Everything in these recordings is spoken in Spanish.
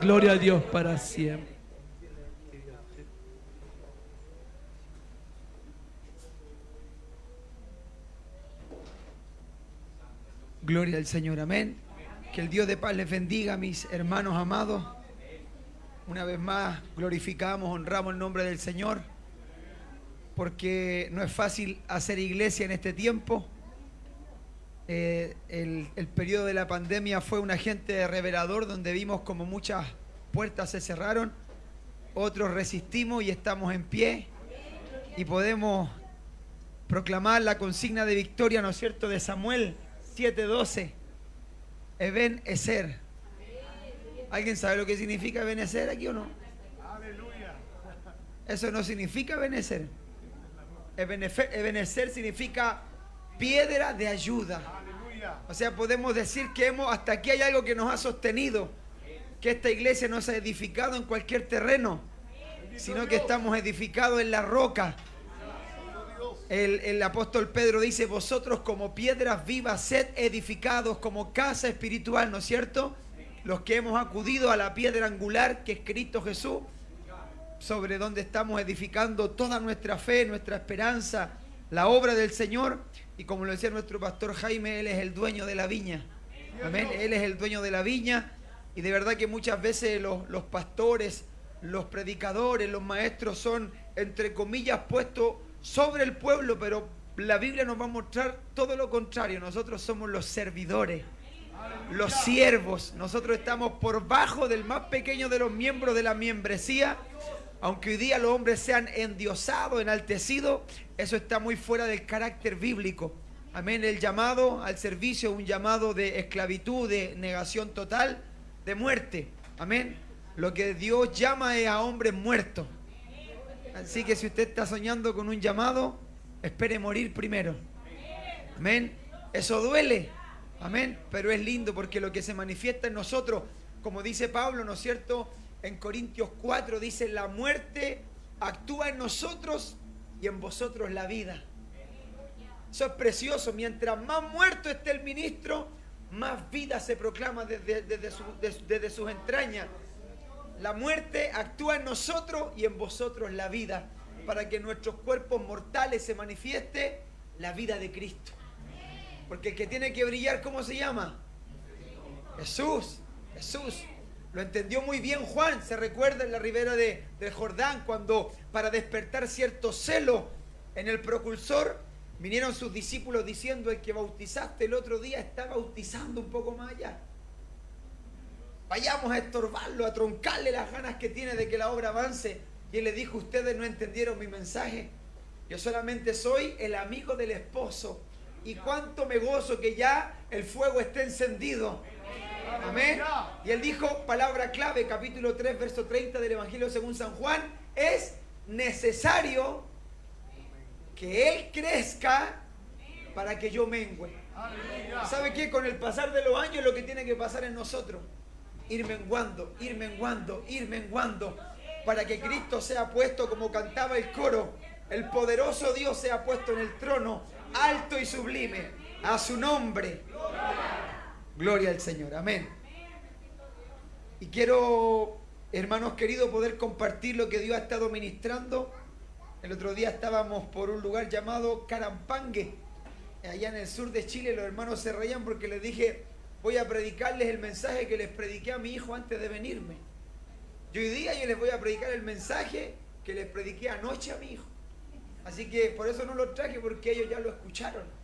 Gloria a Dios para siempre. Gloria al Señor, amén. Que el Dios de paz les bendiga, mis hermanos amados. Una vez más glorificamos, honramos el nombre del Señor, porque no es fácil hacer iglesia en este tiempo. El periodo de la pandemia fue un agente revelador donde vimos como muchas puertas se cerraron, otros resistimos y estamos en pie y podemos proclamar la consigna de victoria, ¿no es cierto?, de Samuel 7:12. Eben Ezer. ¿Alguien sabe lo que significa Eben Ezer aquí o no? Aleluya. Eso no significa Eben Ezer. Eben Ezer significa piedra de ayuda. O sea, podemos decir que hasta aquí hay algo que nos ha sostenido, que esta iglesia no se ha edificado en cualquier terreno, sino que estamos edificados en la roca. El apóstol Pedro dice: vosotros como piedras vivas sed edificados como casa espiritual, ¿no es cierto? Los que hemos acudido a la piedra angular que es Cristo Jesús, sobre donde estamos edificando toda nuestra fe, nuestra esperanza, la obra del Señor. Y como lo decía nuestro pastor Jaime, Él es el dueño de la viña. Amén. Él es el dueño de la viña. Y de verdad que muchas veces los pastores, los predicadores, los maestros son, entre comillas, puestos sobre el pueblo, pero la Biblia nos va a mostrar todo lo contrario. Nosotros somos los servidores, los siervos. Nosotros estamos por bajo del más pequeño de los miembros de la membresía. Aunque hoy día los hombres sean endiosados, enaltecidos, eso está muy fuera del carácter bíblico. Amén. El llamado al servicio es un llamado de esclavitud, de negación total, de muerte. Amén. Lo que Dios llama es a hombres muertos. Así que si usted está soñando con un llamado, espere morir primero. Amén. Eso duele. Amén. Pero es lindo porque lo que se manifiesta en nosotros, como dice Pablo, ¿no es cierto?, en Corintios 4 dice: la muerte actúa en nosotros y en vosotros la vida. Eso es precioso. Mientras más muerto esté el ministro, más vida se proclama desde sus entrañas. La muerte actúa en nosotros y en vosotros la vida, para que en nuestros cuerpos mortales se manifieste la vida de Cristo. Porque el que tiene que brillar, ¿cómo se llama? Jesús. Jesús. Lo entendió muy bien Juan, se recuerda en la ribera del Jordán, cuando para despertar cierto celo en el precursor, vinieron sus discípulos diciendo: el que bautizaste el otro día está bautizando un poco más allá. Vayamos a estorbarlo, a troncarle las ganas que tiene de que la obra avance. Y él le dijo: ustedes no entendieron mi mensaje. Yo solamente soy el amigo del esposo. Y cuánto me gozo que ya el fuego esté encendido. Amén. Y él dijo, palabra clave, capítulo 3, verso 30 del Evangelio según San Juan: es necesario que Él crezca para que yo mengüe. ¿Sabe qué? Con el pasar de los años lo que tiene que pasar en nosotros: ir menguando, ir menguando, ir menguando, para que Cristo sea puesto, como cantaba el coro, el poderoso Dios sea puesto en el trono, alto y sublime, a su nombre. Gloria al Señor, amén. Y quiero, hermanos queridos, poder compartir lo que Dios ha estado ministrando. El otro día estábamos por un lugar llamado Carampangue, allá en el sur de Chile. Los hermanos se reían porque les dije: voy a predicarles el mensaje que les prediqué a mi hijo antes de venirme. Y hoy día yo les voy a predicar el mensaje que les prediqué anoche a mi hijo. Así que por eso no lo traje, porque ellos ya lo escucharon.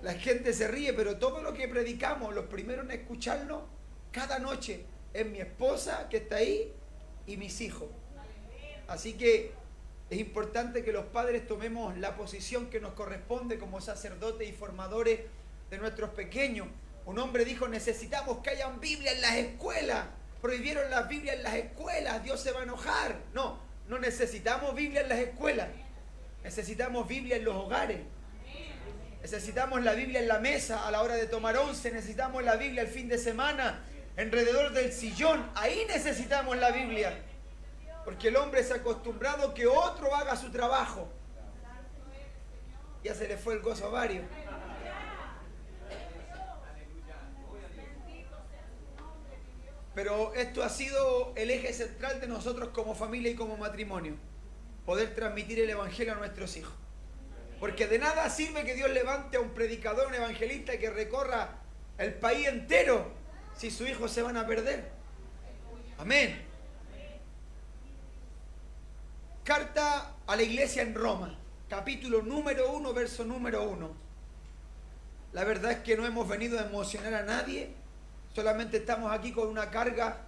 La gente se ríe, pero todo lo que predicamos, los primeros en escucharlo cada noche, es mi esposa que está ahí y mis hijos. Así que es importante que los padres tomemos la posición que nos corresponde como sacerdotes y formadores de nuestros pequeños. Un hombre dijo: necesitamos que hayan Biblia en las escuelas. Prohibieron las Biblias en las escuelas, Dios se va a enojar. No, no necesitamos Biblia en las escuelas. Necesitamos Biblia en los hogares. Necesitamos la Biblia en la mesa a la hora de tomar once. Necesitamos la Biblia el fin de semana, alrededor del sillón. Ahí necesitamos la Biblia. Porque el hombre se ha acostumbrado a que otro haga su trabajo. Ya se le fue el gozo a varios. Pero esto ha sido el eje central de nosotros como familia y como matrimonio. Poder transmitir el evangelio a nuestros hijos. Porque de nada sirve que Dios levante a un predicador, un evangelista que recorra el país entero si sus hijos se van a perder. Amén. Carta a la iglesia en Roma, capítulo número 1, verso número 1. La verdad es que no hemos venido a emocionar a nadie, solamente estamos aquí con una carga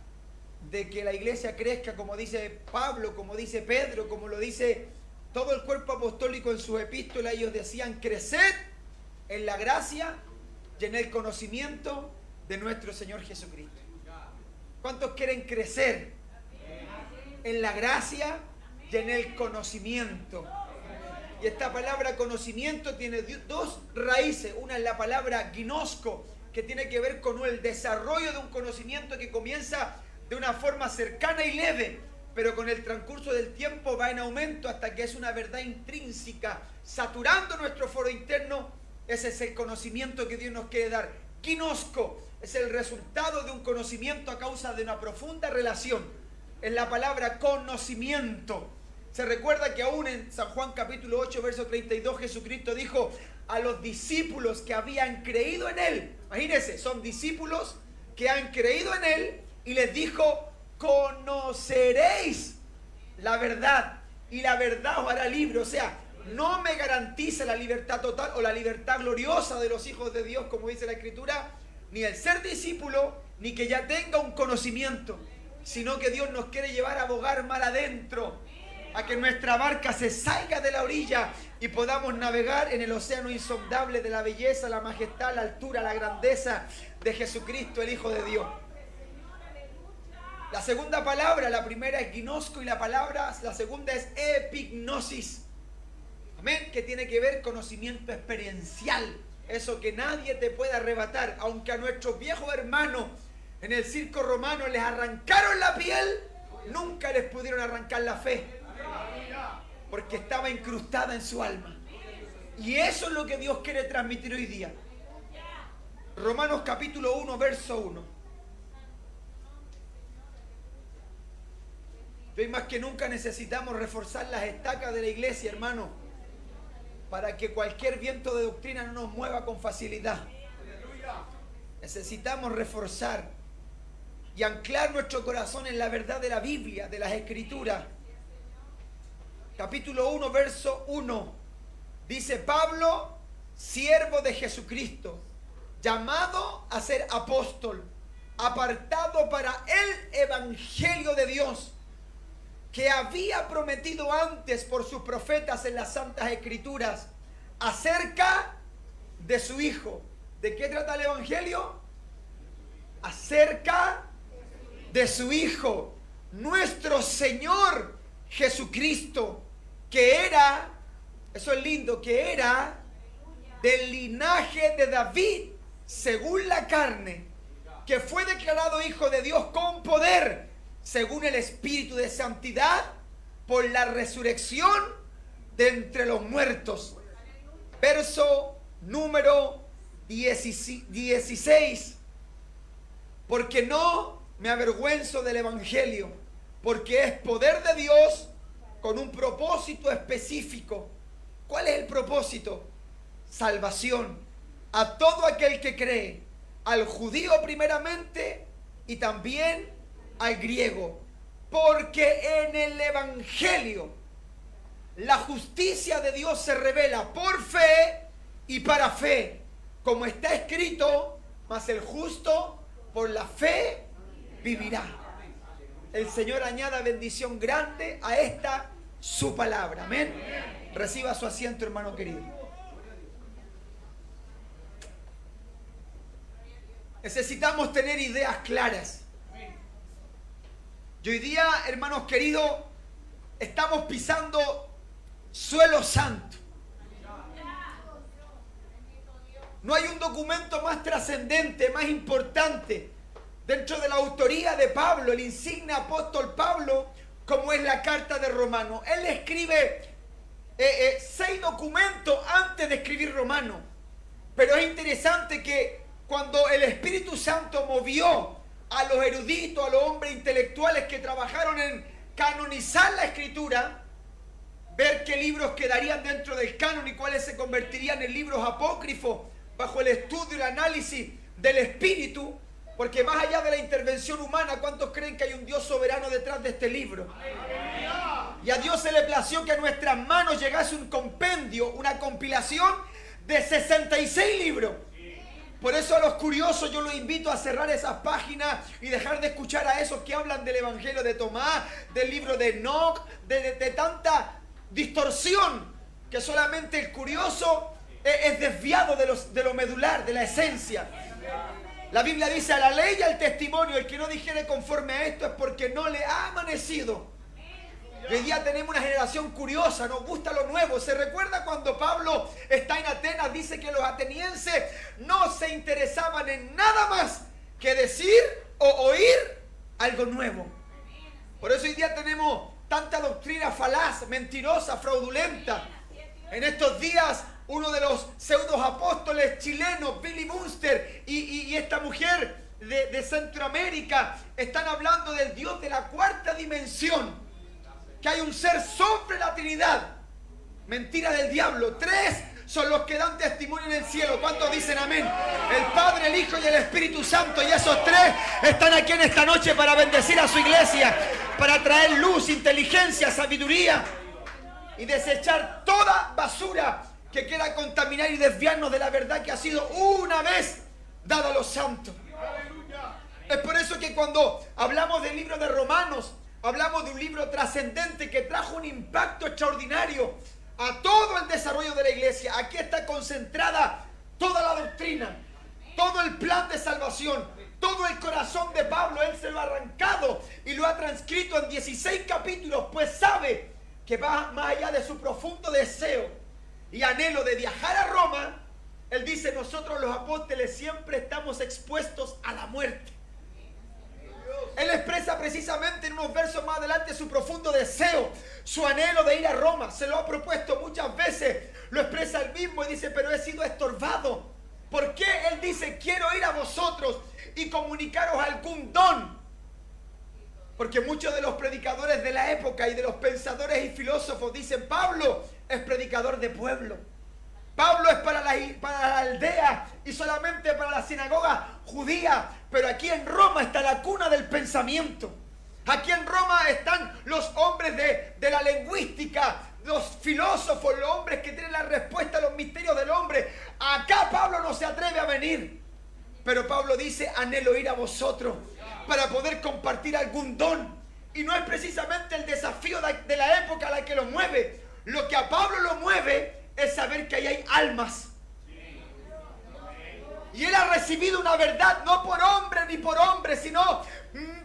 de que la iglesia crezca, como dice Pablo, como dice Pedro, como lo dice todo el cuerpo apostólico en sus epístolas. Ellos decían: crecer en la gracia y en el conocimiento de nuestro Señor Jesucristo. ¿Cuántos quieren crecer en la gracia y en el conocimiento? Y esta palabra conocimiento tiene dos raíces. Una es la palabra ginosko, que tiene que ver con el desarrollo de un conocimiento que comienza de una forma cercana y leve, pero con el transcurso del tiempo va en aumento hasta que es una verdad intrínseca, saturando nuestro foro interno. Ese es el conocimiento que Dios nos quiere dar. Ginosko es el resultado de un conocimiento a causa de una profunda relación. Es la palabra conocimiento. Se recuerda que aún en San Juan capítulo 8, verso 32, Jesucristo dijo a los discípulos que habían creído en Él. Imagínense, son discípulos que han creído en Él y les dijo: conoceréis la verdad y la verdad os hará libre. O sea, no me garantiza la libertad total o la libertad gloriosa de los hijos de Dios, como dice la Escritura, ni el ser discípulo, ni que ya tenga un conocimiento, sino que Dios nos quiere llevar a bogar mar adentro, a que nuestra barca se salga de la orilla y podamos navegar en el océano insondable de la belleza, la majestad, la altura, la grandeza de Jesucristo, el Hijo de Dios. La segunda palabra, la primera es ginosko y la segunda es epignosis. Amén, que tiene que ver conocimiento experiencial. Eso que nadie te puede arrebatar. Aunque a nuestros viejos hermanos en el circo romano les arrancaron la piel, nunca les pudieron arrancar la fe, porque estaba incrustada en su alma. Y eso es lo que Dios quiere transmitir hoy día. Romanos capítulo 1, verso 1. Hoy más que nunca necesitamos reforzar las estacas de la iglesia, hermano, para que cualquier viento de doctrina no nos mueva con facilidad. Necesitamos reforzar y anclar nuestro corazón en la verdad de la Biblia, de las Escrituras. Capítulo 1, verso 1. Dice: Pablo, siervo de Jesucristo, llamado a ser apóstol, apartado para el evangelio de Dios, que había prometido antes por sus profetas en las Santas Escrituras, acerca de su Hijo. ¿De qué trata el evangelio? Acerca de su Hijo, nuestro Señor Jesucristo, que era, eso es lindo, que era del linaje de David según la carne, que fue declarado Hijo de Dios con poder según el Espíritu de santidad por la resurrección de entre los muertos. Verso número 16. Porque no me avergüenzo del evangelio, porque es poder de Dios con un propósito específico. ¿Cuál es el propósito? Salvación a todo aquel que cree, al judío primeramente y también al griego, porque en el evangelio la justicia de Dios se revela por fe y para fe, como está escrito: mas el justo por la fe vivirá. El Señor añada bendición grande a esta su palabra. Amén. Reciba su asiento, hermano querido. Necesitamos tener ideas claras. Y hoy día, hermanos queridos, estamos pisando suelo santo. No hay un documento más trascendente, más importante dentro de la autoría de Pablo, el insigne apóstol Pablo, como es la carta de Romanos. Él escribe 6 documentos antes de escribir Romanos. Pero es interesante que cuando el Espíritu Santo movió a los eruditos, a los hombres intelectuales que trabajaron en canonizar la Escritura, ver qué libros quedarían dentro del canon y cuáles se convertirían en libros apócrifos bajo el estudio y el análisis del Espíritu, porque más allá de la intervención humana, ¿cuántos creen que hay un Dios soberano detrás de este libro? Y a Dios se le plació que a nuestras manos llegase un compendio, una compilación de 66 libros. Por eso a los curiosos yo los invito a cerrar esas páginas y dejar de escuchar a esos que hablan del Evangelio de Tomás, del libro de Enoc, de tanta distorsión, que solamente el curioso es desviado de lo medular, de la esencia. La Biblia dice: a la ley y al testimonio, el que no dijere conforme a esto es porque no le ha amanecido. Y hoy día tenemos una generación curiosa, nos gusta lo nuevo. ¿Se recuerda cuando Pablo está en Atenas? Dice que los atenienses no se interesaban en nada más que decir o oír algo nuevo. Por eso hoy día tenemos tanta doctrina falaz, mentirosa, fraudulenta. En estos días, uno de los pseudos apóstoles chilenos, Billy Munster, y esta mujer de Centroamérica, están hablando del Dios de la cuarta dimensión, que hay un ser sobre la Trinidad. Mentira del diablo. 3 son los que dan testimonio en el cielo. ¿Cuántos dicen amén? El Padre, el Hijo y el Espíritu Santo. Y esos 3 están aquí en esta noche para bendecir a su iglesia, para traer luz, inteligencia, sabiduría y desechar toda basura que quiera contaminar y desviarnos de la verdad que ha sido una vez dada a los santos. Es por eso que cuando hablamos del libro de Romanos, hablamos de un libro trascendente que trajo un impacto extraordinario a todo el desarrollo de la iglesia. Aquí está concentrada toda la doctrina, todo el plan de salvación, todo el corazón de Pablo. Él se lo ha arrancado y lo ha transcrito en 16 capítulos, pues sabe que va más allá de su profundo deseo y anhelo de viajar a Roma. Él dice: nosotros los apóstoles siempre estamos expuestos a la muerte. Él expresa precisamente en unos versos más adelante su profundo deseo, su anhelo de ir a Roma. Se lo ha propuesto muchas veces, lo expresa él mismo y dice: pero he sido estorbado. ¿Por qué? Él dice: quiero ir a vosotros y comunicaros algún don. Porque muchos de los predicadores de la época y de los pensadores y filósofos dicen: Pablo es predicador de pueblo. Pablo es para la aldea y solamente para la sinagoga judía. Pero aquí en Roma está la cuna del pensamiento. Aquí en Roma están los hombres de la lingüística, los filósofos, los hombres que tienen la respuesta a los misterios del hombre. Acá Pablo no se atreve a venir. Pero Pablo dice: anhelo ir a vosotros para poder compartir algún don. Y no es precisamente el desafío de la época la que lo mueve. Lo que a Pablo lo mueve es saber que ahí hay almas. Y él ha recibido una verdad no por hombre ni por hombre, sino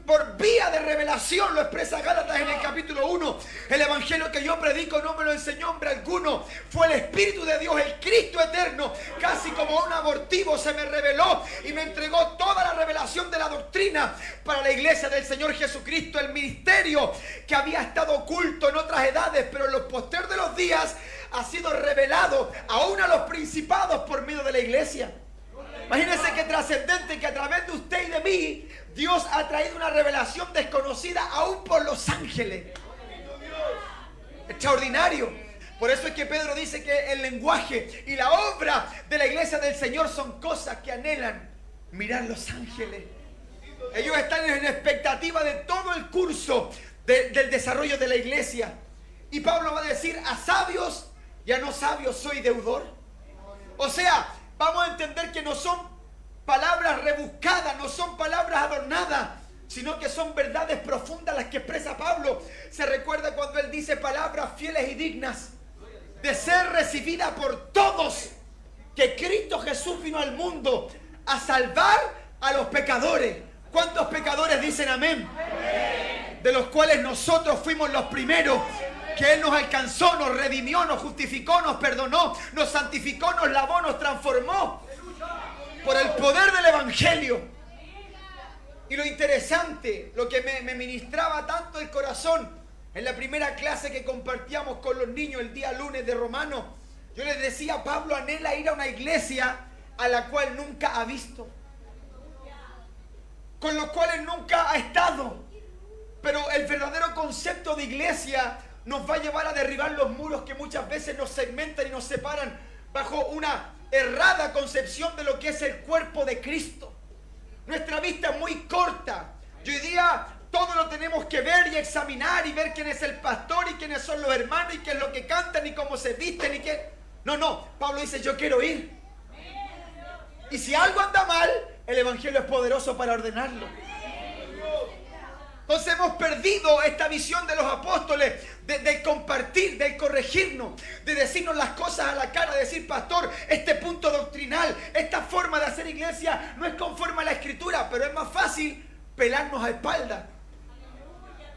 por vía de revelación. Lo expresa Gálatas en el capítulo 1. El evangelio que yo predico no me lo enseñó hombre alguno. Fue el Espíritu de Dios, el Cristo eterno. Casi como un abortivo se me reveló y me entregó toda la revelación de la doctrina para la iglesia del Señor Jesucristo. El ministerio que había estado oculto en otras edades, pero en los postreros de los días ha sido revelado aún a los principados por medio de la iglesia. Imagínense qué trascendente que a través de usted y de mí Dios ha traído una revelación desconocida aún por los ángeles. Extraordinario. Por eso es que Pedro dice que el lenguaje y la obra de la iglesia del Señor son cosas que anhelan mirar los ángeles. Ellos están en expectativa de todo el curso del desarrollo de la iglesia. Y Pablo va a decir: a sabios y a no sabios soy deudor. O sea, vamos a entender que no son palabras rebuscadas, no son palabras adornadas, sino que son verdades profundas las que expresa Pablo. Se recuerda cuando él dice: palabras fieles y dignas de ser recibidas por todos, que Cristo Jesús vino al mundo a salvar a los pecadores. ¿Cuántos pecadores dicen amén? De los cuales nosotros fuimos los primeros. Que Él nos alcanzó, nos redimió, nos justificó, nos perdonó, nos santificó, nos lavó, nos transformó por el poder del Evangelio. Y lo interesante, lo que me ministraba tanto el corazón, en la primera clase que compartíamos con los niños el día lunes de Romanos, yo les decía: Pablo anhela ir a una iglesia a la cual nunca ha visto. con los cuales nunca ha estado. Pero el verdadero concepto de iglesia nos va a llevar a derribar los muros que muchas veces nos segmentan y nos separan bajo una errada concepción de lo que es el cuerpo de Cristo. Nuestra vista es muy corta y hoy día todo lo tenemos que ver y examinar y ver quién es el pastor y quiénes son los hermanos y qué es lo que cantan y cómo se visten y qué. No, Pablo dice: yo quiero ir. Y si algo anda mal, el evangelio es poderoso para ordenarlo. Entonces hemos perdido esta visión de los apóstoles de compartir, de corregirnos, de decirnos las cosas a la cara, de decir: pastor, este punto doctrinal, esta forma de hacer iglesia no es conforme a la escritura. Pero es más fácil pelarnos a espaldas.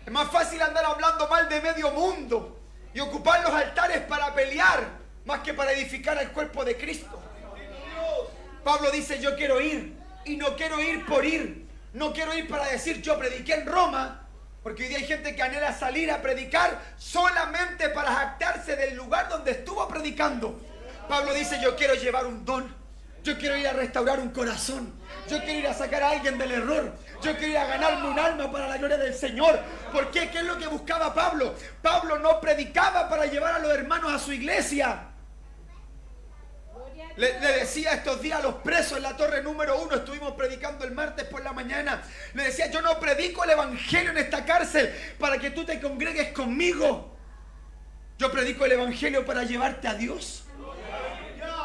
Es más fácil andar hablando mal de medio mundo y ocupar los altares para pelear más que para edificar el cuerpo de Cristo. Pablo dice: yo quiero ir, y no quiero ir por ir. No quiero ir para decir: yo prediqué en Roma, porque hoy día hay gente que anhela salir a predicar solamente para jactarse del lugar donde estuvo predicando. Pablo dice: yo quiero llevar un don, yo quiero ir a restaurar un corazón, yo quiero ir a sacar a alguien del error, yo quiero ir a ganarme un alma para la gloria del Señor. ¿Por qué? ¿Qué es lo que buscaba Pablo? Pablo no predicaba para llevar a los hermanos a su iglesia. Le decía estos días a los presos en la torre número 1, estuvimos predicando el martes por la mañana. Le decía: yo no predico el evangelio en esta cárcel para que tú te congregues conmigo. Yo predico el evangelio para llevarte a Dios.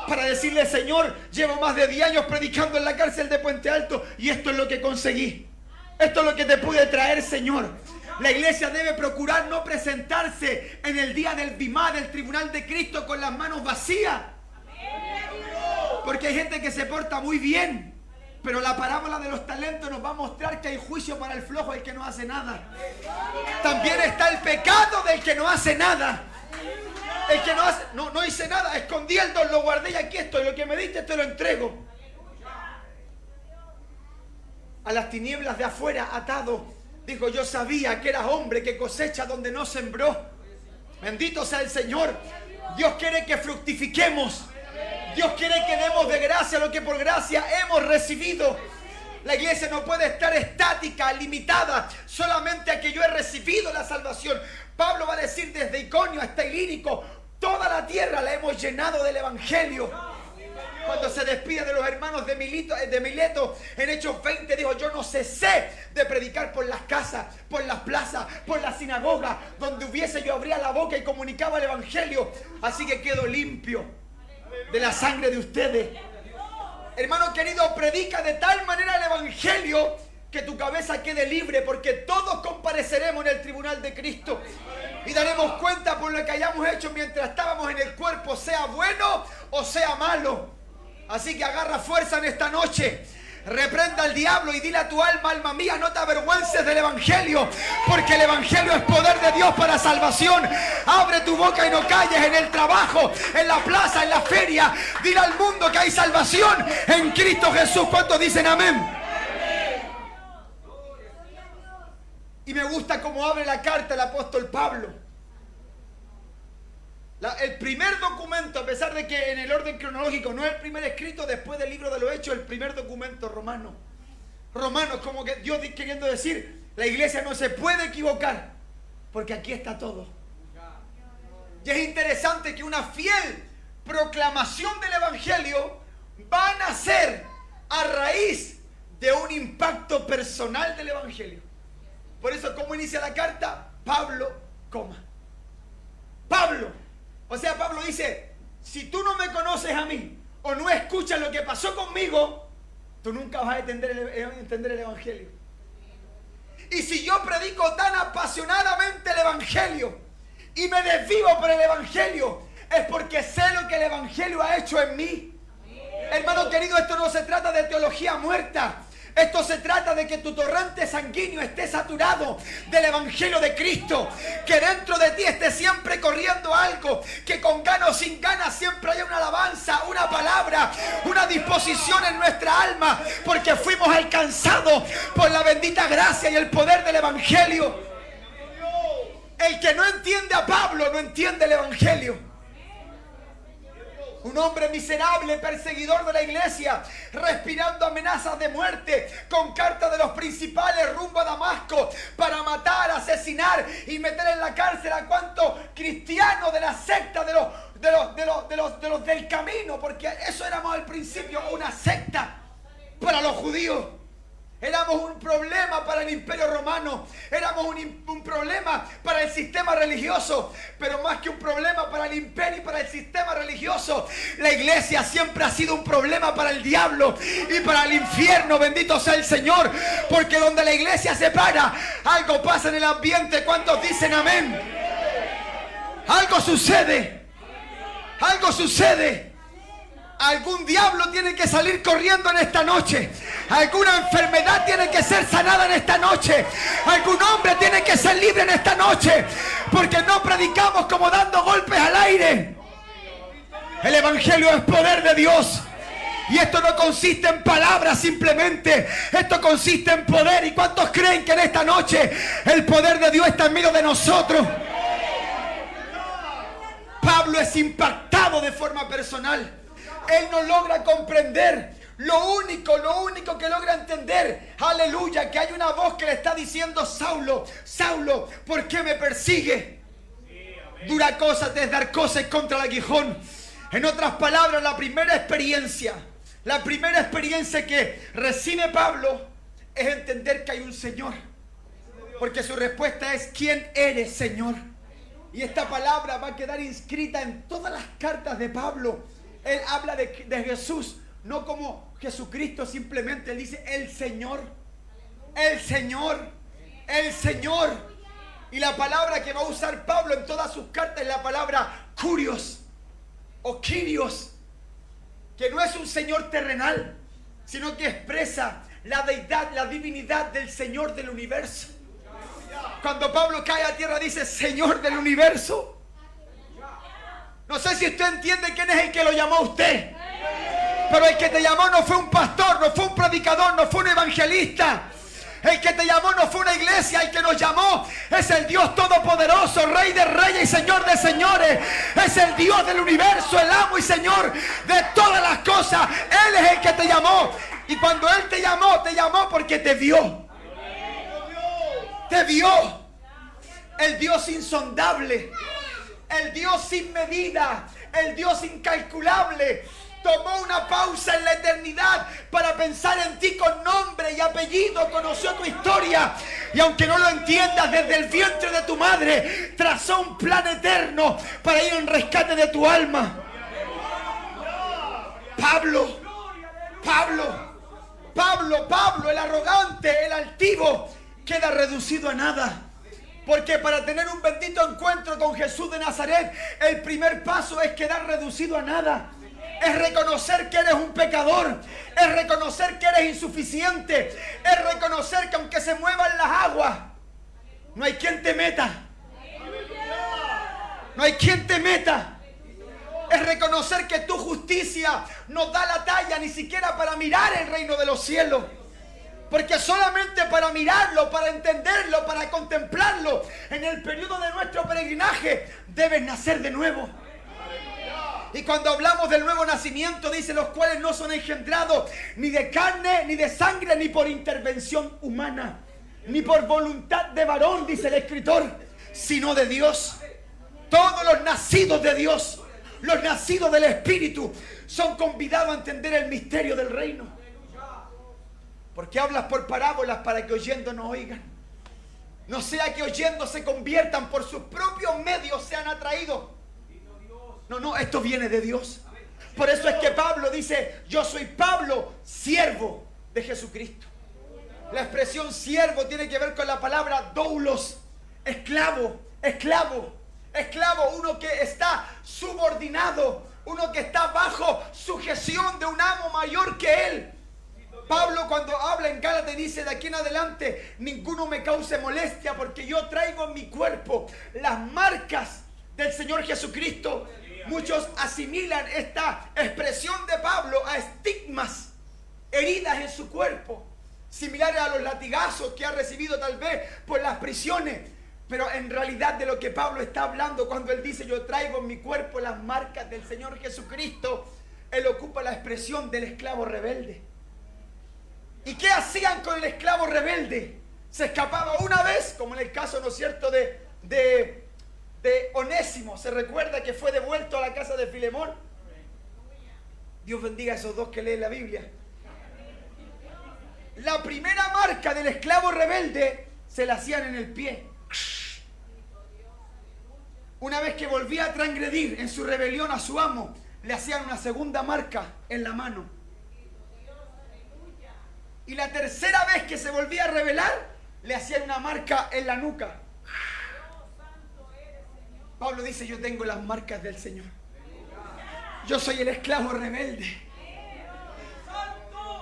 Para decirle: Señor, llevo más de 10 años predicando en la cárcel de Puente Alto y esto es lo que conseguí. Esto es lo que te pude traer, Señor. La iglesia debe procurar no presentarse en el día del Bimá, del tribunal de Cristo, con las manos vacías. Porque hay gente que se porta muy bien, pero la parábola de los talentos nos va a mostrar que hay juicio para el flojo, el que no hace nada. También está el pecado del que no hace nada. El que no hice nada, escondí el don, lo guardé y aquí estoy, lo que me diste te lo entrego. A las tinieblas de afuera atado, dijo: yo sabía que eras hombre que cosecha donde no sembró. Bendito sea el Señor. Dios quiere que fructifiquemos. Dios quiere que demos de gracia lo que por gracia hemos recibido. La iglesia no puede estar estática, limitada solamente a que yo he recibido la salvación. Pablo va a decir: desde Iconio hasta Ilírico, toda la tierra la hemos llenado del evangelio. Cuando se despide de los hermanos de Mileto en Hechos 20, dijo: yo no cesé de predicar por las casas, por las plazas, por las sinagogas, donde hubiese yo abría la boca y comunicaba el evangelio. Así que quedo limpio de la sangre de ustedes. Hermano querido, predica de tal manera el evangelio que tu cabeza quede libre, porque todos compareceremos en el tribunal de Cristo y daremos cuenta por lo que hayamos hecho mientras estábamos en el cuerpo, sea bueno o sea malo. Así que agarra fuerza en esta noche. Reprenda al diablo y dile a tu alma: alma mía, no te avergüences del evangelio, porque el evangelio es poder de Dios para salvación. Abre tu boca y no calles, en el trabajo, en la plaza, en la feria. Dile al mundo que hay salvación en Cristo Jesús. ¿Cuántos dicen amén? Y me gusta cómo abre la carta el apóstol Pablo. El primer documento, a pesar de que en el orden cronológico no es el primer escrito después del libro de los Hechos, el primer documento romano. Romanos, como que Dios queriendo decir: la iglesia no se puede equivocar, porque aquí está todo. Y es interesante que una fiel proclamación del evangelio va a nacer a raíz de un impacto personal del evangelio. Por eso, ¿cómo inicia la carta? Pablo, Pablo. O sea, Pablo dice: si tú no me conoces a mí o no escuchas lo que pasó conmigo, tú nunca vas a entender el evangelio. Y si yo predico tan apasionadamente el evangelio y me desvivo por el evangelio, es porque sé lo que el evangelio ha hecho en mí. Hermano querido, esto no se trata de teología muerta. Esto se trata de que tu torrente sanguíneo esté saturado del evangelio de Cristo, que dentro de ti esté siempre corriendo algo, que con ganas o sin ganas siempre haya una alabanza, una palabra, una disposición en nuestra alma, porque fuimos alcanzados por la bendita gracia y el poder del evangelio. El que no entiende a Pablo no entiende el evangelio. Un hombre miserable, perseguidor de la iglesia, respirando amenazas de muerte, con cartas de los principales rumbo a Damasco para matar, asesinar y meter en la cárcel a cuantos cristianos de la secta de los del camino, porque eso éramos al principio, una secta para los judíos. Éramos un problema para el imperio romano, éramos un problema para el sistema religioso, pero más que un problema para el imperio y para el sistema religioso, la iglesia siempre ha sido un problema para el diablo y para el infierno. Bendito sea el Señor, porque donde la iglesia se para, algo pasa en el ambiente. ¿Cuántos dicen amén? Algo sucede, algo sucede. Algún diablo tiene que salir corriendo en esta noche. Alguna enfermedad tiene que ser sanada en esta noche. Algún hombre tiene que ser libre en esta noche. Porque no predicamos como dando golpes al aire. El evangelio es poder de Dios. Y esto no consiste en palabras simplemente. Esto consiste en poder. ¿Y cuántos creen que en esta noche el poder de Dios está en medio de nosotros? Pablo es impactado de forma personal. Él no logra comprender. Lo único que logra entender, aleluya, que hay una voz que le está diciendo: Saulo, Saulo, ¿por qué me persigue? Dura cosa te es dar cosas contra el aguijón. En otras palabras, la primera experiencia que recibe Pablo es entender que hay un Señor. Porque su respuesta es: ¿quién eres, Señor? Y esta palabra va a quedar inscrita en todas las cartas de Pablo. Él habla de Jesús, no como Jesucristo, simplemente él dice el Señor, el Señor, el Señor. Y la palabra que va a usar Pablo en todas sus cartas es la palabra Kurios o Kyrios, que no es un Señor terrenal, sino que expresa la deidad, la divinidad del Señor del universo. Cuando Pablo cae a tierra dice Señor del universo. No sé si usted entiende quién es el que lo llamó a usted. Pero el que te llamó no fue un pastor, no fue un predicador, no fue un evangelista. El que te llamó no fue una iglesia. El que nos llamó es el Dios todopoderoso, Rey de reyes y Señor de señores. Es el Dios del universo, el amo y Señor de todas las cosas. Él es el que te llamó. Y cuando Él te llamó porque te vio. Te vio. El Dios insondable, el Dios sin medida, el Dios incalculable, tomó una pausa en la eternidad para pensar en ti con nombre y apellido. Conoció tu historia y aunque no lo entiendas, desde el vientre de tu madre trazó un plan eterno para ir en rescate de tu alma. Pablo, el arrogante, el altivo, queda reducido a nada. Porque para tener un bendito encuentro con Jesús de Nazaret, el primer paso es quedar reducido a nada. Es reconocer que eres un pecador. Es reconocer que eres insuficiente. Es reconocer que aunque se muevan las aguas, no hay quien te meta. No hay quien te meta. Es reconocer que tu justicia no da la talla ni siquiera para mirar el reino de los cielos. Porque solamente para mirarlo, para entenderlo, para contemplarlo, en el periodo de nuestro peregrinaje, debes nacer de nuevo. Y cuando hablamos del nuevo nacimiento, dice: los cuales no son engendrados ni de carne, ni de sangre, ni por intervención humana, ni por voluntad de varón, dice el escritor, sino de Dios. Todos los nacidos de Dios, los nacidos del Espíritu, son convidados a entender el misterio del reino. Porque hablas por parábolas para que oyendo no oigan. No sea que oyendo se conviertan, por sus propios medios sean atraídos. No, esto viene de Dios. Por eso es que Pablo dice: yo soy Pablo, siervo de Jesucristo. La expresión siervo tiene que ver con la palabra doulos, esclavo, uno que está subordinado, uno que está bajo sujeción de un amo mayor que él. Pablo, cuando habla en Gálatas, dice: de aquí en adelante ninguno me cause molestia, porque yo traigo en mi cuerpo las marcas del Señor Jesucristo. Muchos asimilan esta expresión de Pablo a estigmas, heridas en su cuerpo, similares a los latigazos que ha recibido tal vez por las prisiones. Pero en realidad de lo que Pablo está hablando cuando él dice yo traigo en mi cuerpo las marcas del Señor Jesucristo, él ocupa la expresión del esclavo rebelde. ¿Y qué hacían con el esclavo rebelde? Se escapaba una vez, como en el caso, ¿no es cierto?, de Onésimo. Se recuerda que fue devuelto a la casa de Filemón. Dios bendiga a esos dos que leen la Biblia. La primera marca del esclavo rebelde se la hacían en el pie. Una vez que volvía a transgredir en su rebelión a su amo, le hacían una segunda marca en la mano. Y la tercera vez que se volvía a rebelar, le hacían una marca en la nuca. Pablo dice, yo tengo las marcas del Señor. Yo soy el esclavo rebelde.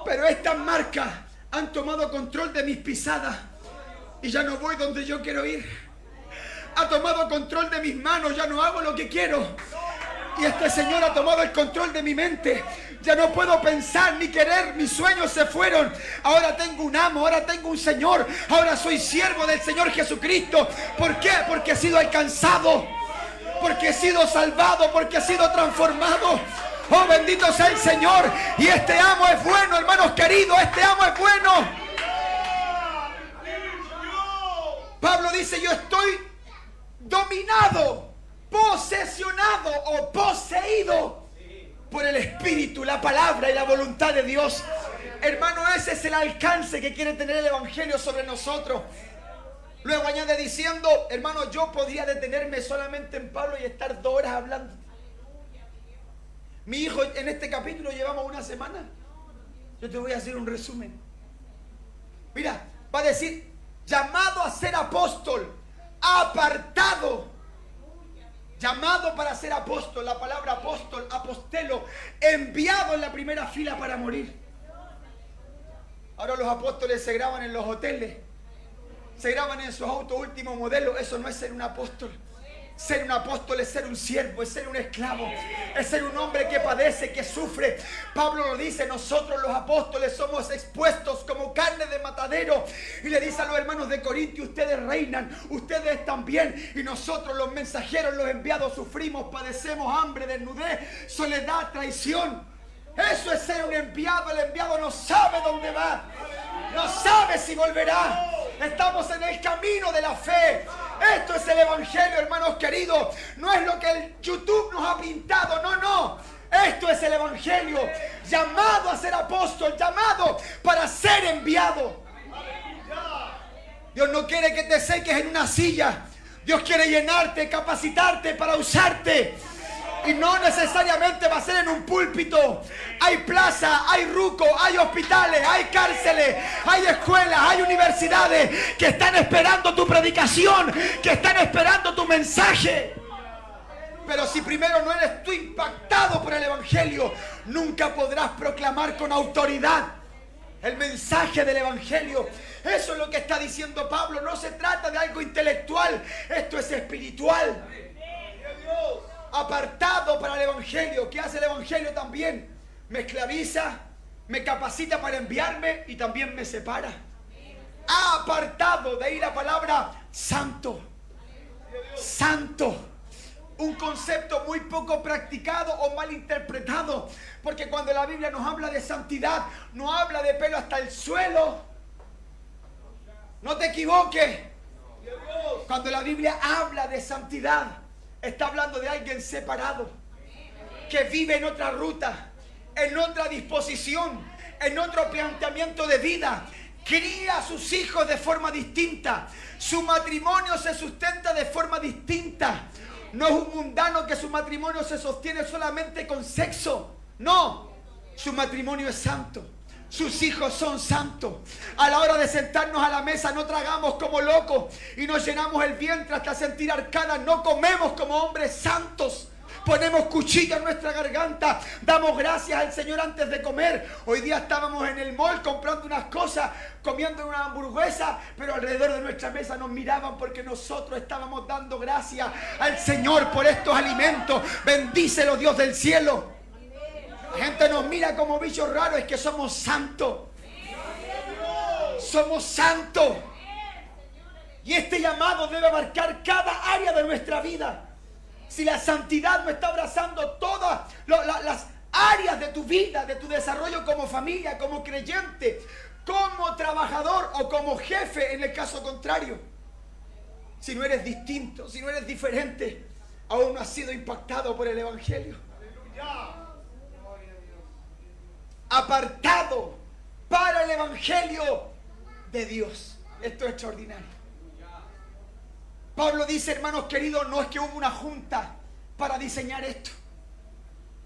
Pero estas marcas han tomado control de mis pisadas y ya no voy donde yo quiero ir. Ha tomado control de mis manos, ya no hago lo que quiero. Y este Señor ha tomado el control de mi mente. Ya no puedo pensar ni querer, mis sueños se fueron. Ahora tengo un amo, ahora tengo un Señor. Ahora soy siervo del Señor Jesucristo. ¿Por qué? Porque he sido alcanzado, porque he sido salvado, porque he sido transformado. Oh, bendito sea el Señor. Y este amo es bueno, hermanos queridos, este amo es bueno. Pablo dice, yo estoy dominado, posesionado o poseído por el Espíritu, la palabra y la voluntad de Dios. Hermano, ese es el alcance que quiere tener el Evangelio sobre nosotros. Luego añade diciendo, hermano, yo podría detenerme solamente en Pablo y estar 2 horas hablando. Mi hijo, en este capítulo llevamos una semana. Yo te voy a hacer un resumen. Mira, va a decir, llamado a ser apóstol, apartado, llamado para ser apóstol. La palabra apóstol, apostelo, enviado en la primera fila para morir. Ahora los apóstoles se graban en los hoteles, se graban en sus autos último modelo. Eso no es ser un apóstol. Ser un apóstol es ser un siervo, es ser un esclavo, es ser un hombre que padece, que sufre. Pablo lo dice, nosotros los apóstoles somos expuestos como carne de matadero. Y le dice a los hermanos de Corintio, ustedes reinan, ustedes también. Y nosotros los mensajeros, los enviados, sufrimos, padecemos hambre, desnudez, soledad, traición. Eso es ser un enviado. El enviado no sabe dónde va, no sabe si volverá. Estamos en el camino de la fe. Esto es el Evangelio, hermanos queridos. No es lo que el YouTube nos ha pintado, no. Esto es el Evangelio. Llamado a ser apóstol, llamado para ser enviado. Dios no quiere que te seques en una silla. Dios quiere llenarte, capacitarte para usarte. Y no necesariamente va a ser en un púlpito. Hay plazas, hay rucos, hay hospitales, hay cárceles, hay escuelas, hay universidades que están esperando tu predicación, que están esperando tu mensaje. Pero si primero no eres tú impactado por el Evangelio, nunca podrás proclamar con autoridad el mensaje del Evangelio. Eso es lo que está diciendo Pablo. No se trata de algo intelectual, esto es espiritual. Apartado para el Evangelio. ¿Qué hace el Evangelio también? Me esclaviza, me capacita para enviarme y también me separa. Apartado, de ahí la palabra santo. Santo. Un concepto muy poco practicado o mal interpretado. Porque cuando la Biblia nos habla de santidad, no habla de pelo hasta el suelo. No te equivoques. Cuando la Biblia habla de santidad, está hablando de alguien separado, que vive en otra ruta, en otra disposición, en otro planteamiento de vida. Cría a sus hijos de forma distinta. Su matrimonio se sustenta de forma distinta. No es un mundano que su matrimonio se sostiene solamente con sexo. No, su matrimonio es santo. Sus hijos son santos. A la hora de sentarnos a la mesa no tragamos como locos y nos llenamos el vientre hasta sentir arcadas. No comemos como hombres santos. Ponemos cuchillo en nuestra garganta. Damos gracias al Señor antes de comer. Hoy día estábamos en el mall comprando unas cosas, comiendo una hamburguesa, pero alrededor de nuestra mesa nos miraban porque nosotros estábamos dando gracias al Señor por estos alimentos. Bendícelo, Dios del cielo. La gente nos mira como bichos raros, es que somos santos. Somos santos. Y este llamado debe abarcar cada área de nuestra vida. Si la santidad no está abrazando todas las áreas de tu vida, de tu desarrollo como familia, como creyente, como trabajador o como jefe en el caso contrario. Si no eres distinto, si no eres diferente, aún no has sido impactado por el Evangelio. Apartado para el Evangelio de Dios. Esto es extraordinario. Pablo dice, hermanos queridos, no es que hubo una junta para diseñar esto.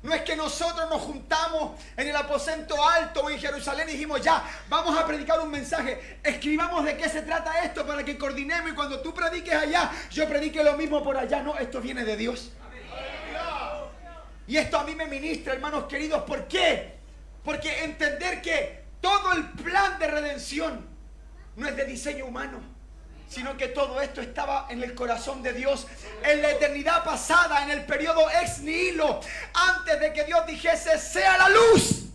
No es que nosotros nos juntamos en el aposento alto o en Jerusalén y dijimos, ya, vamos a predicar un mensaje. Escribamos de qué se trata esto para que coordinemos y cuando tú prediques allá, yo predique lo mismo por allá. No, esto viene de Dios. Y esto a mí me ministra, hermanos queridos. ¿Por qué? Porque entender que todo el plan de redención no es de diseño humano, sino que todo esto estaba en el corazón de Dios en la eternidad pasada, en el periodo ex nihilo, antes de que Dios dijese sea la luz.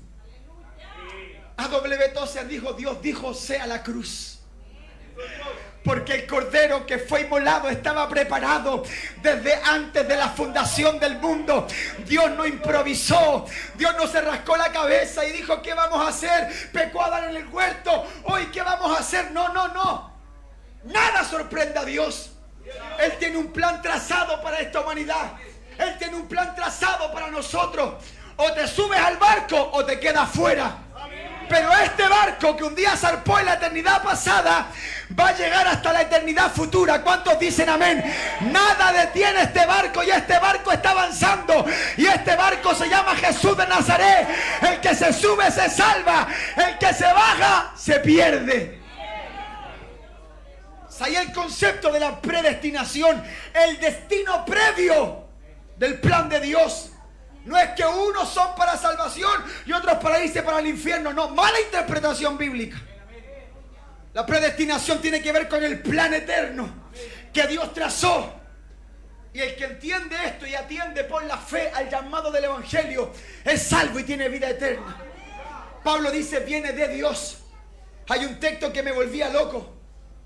A.W. Tozer dijo, Dios dijo sea la cruz. Porque el cordero que fue inmolado estaba preparado desde antes de la fundación del mundo. Dios no improvisó. Dios no se rascó la cabeza y dijo, ¿qué vamos a hacer? Pecó Adán en el huerto. Hoy, ¿qué vamos a hacer? No, no, no. Nada sorprende a Dios. Él tiene un plan trazado para esta humanidad. Él tiene un plan trazado para nosotros. O te subes al barco o te quedas fuera. Pero este barco que un día zarpó en la eternidad pasada va a llegar hasta la eternidad futura. ¿Cuántos dicen amén? Nada detiene este barco y este barco está avanzando. Y este barco se llama Jesús de Nazaret. El que se sube se salva. El que se baja se pierde. Ahí el concepto de la predestinación, el destino previo del plan de Dios. No es que unos son para salvación y otros para irse para el infierno. No, mala interpretación bíblica. La predestinación tiene que ver con el plan eterno que Dios trazó. Y el que entiende esto y atiende por la fe al llamado del Evangelio es salvo y tiene vida eterna. Pablo dice, viene de Dios. Hay un texto que me volvía loco.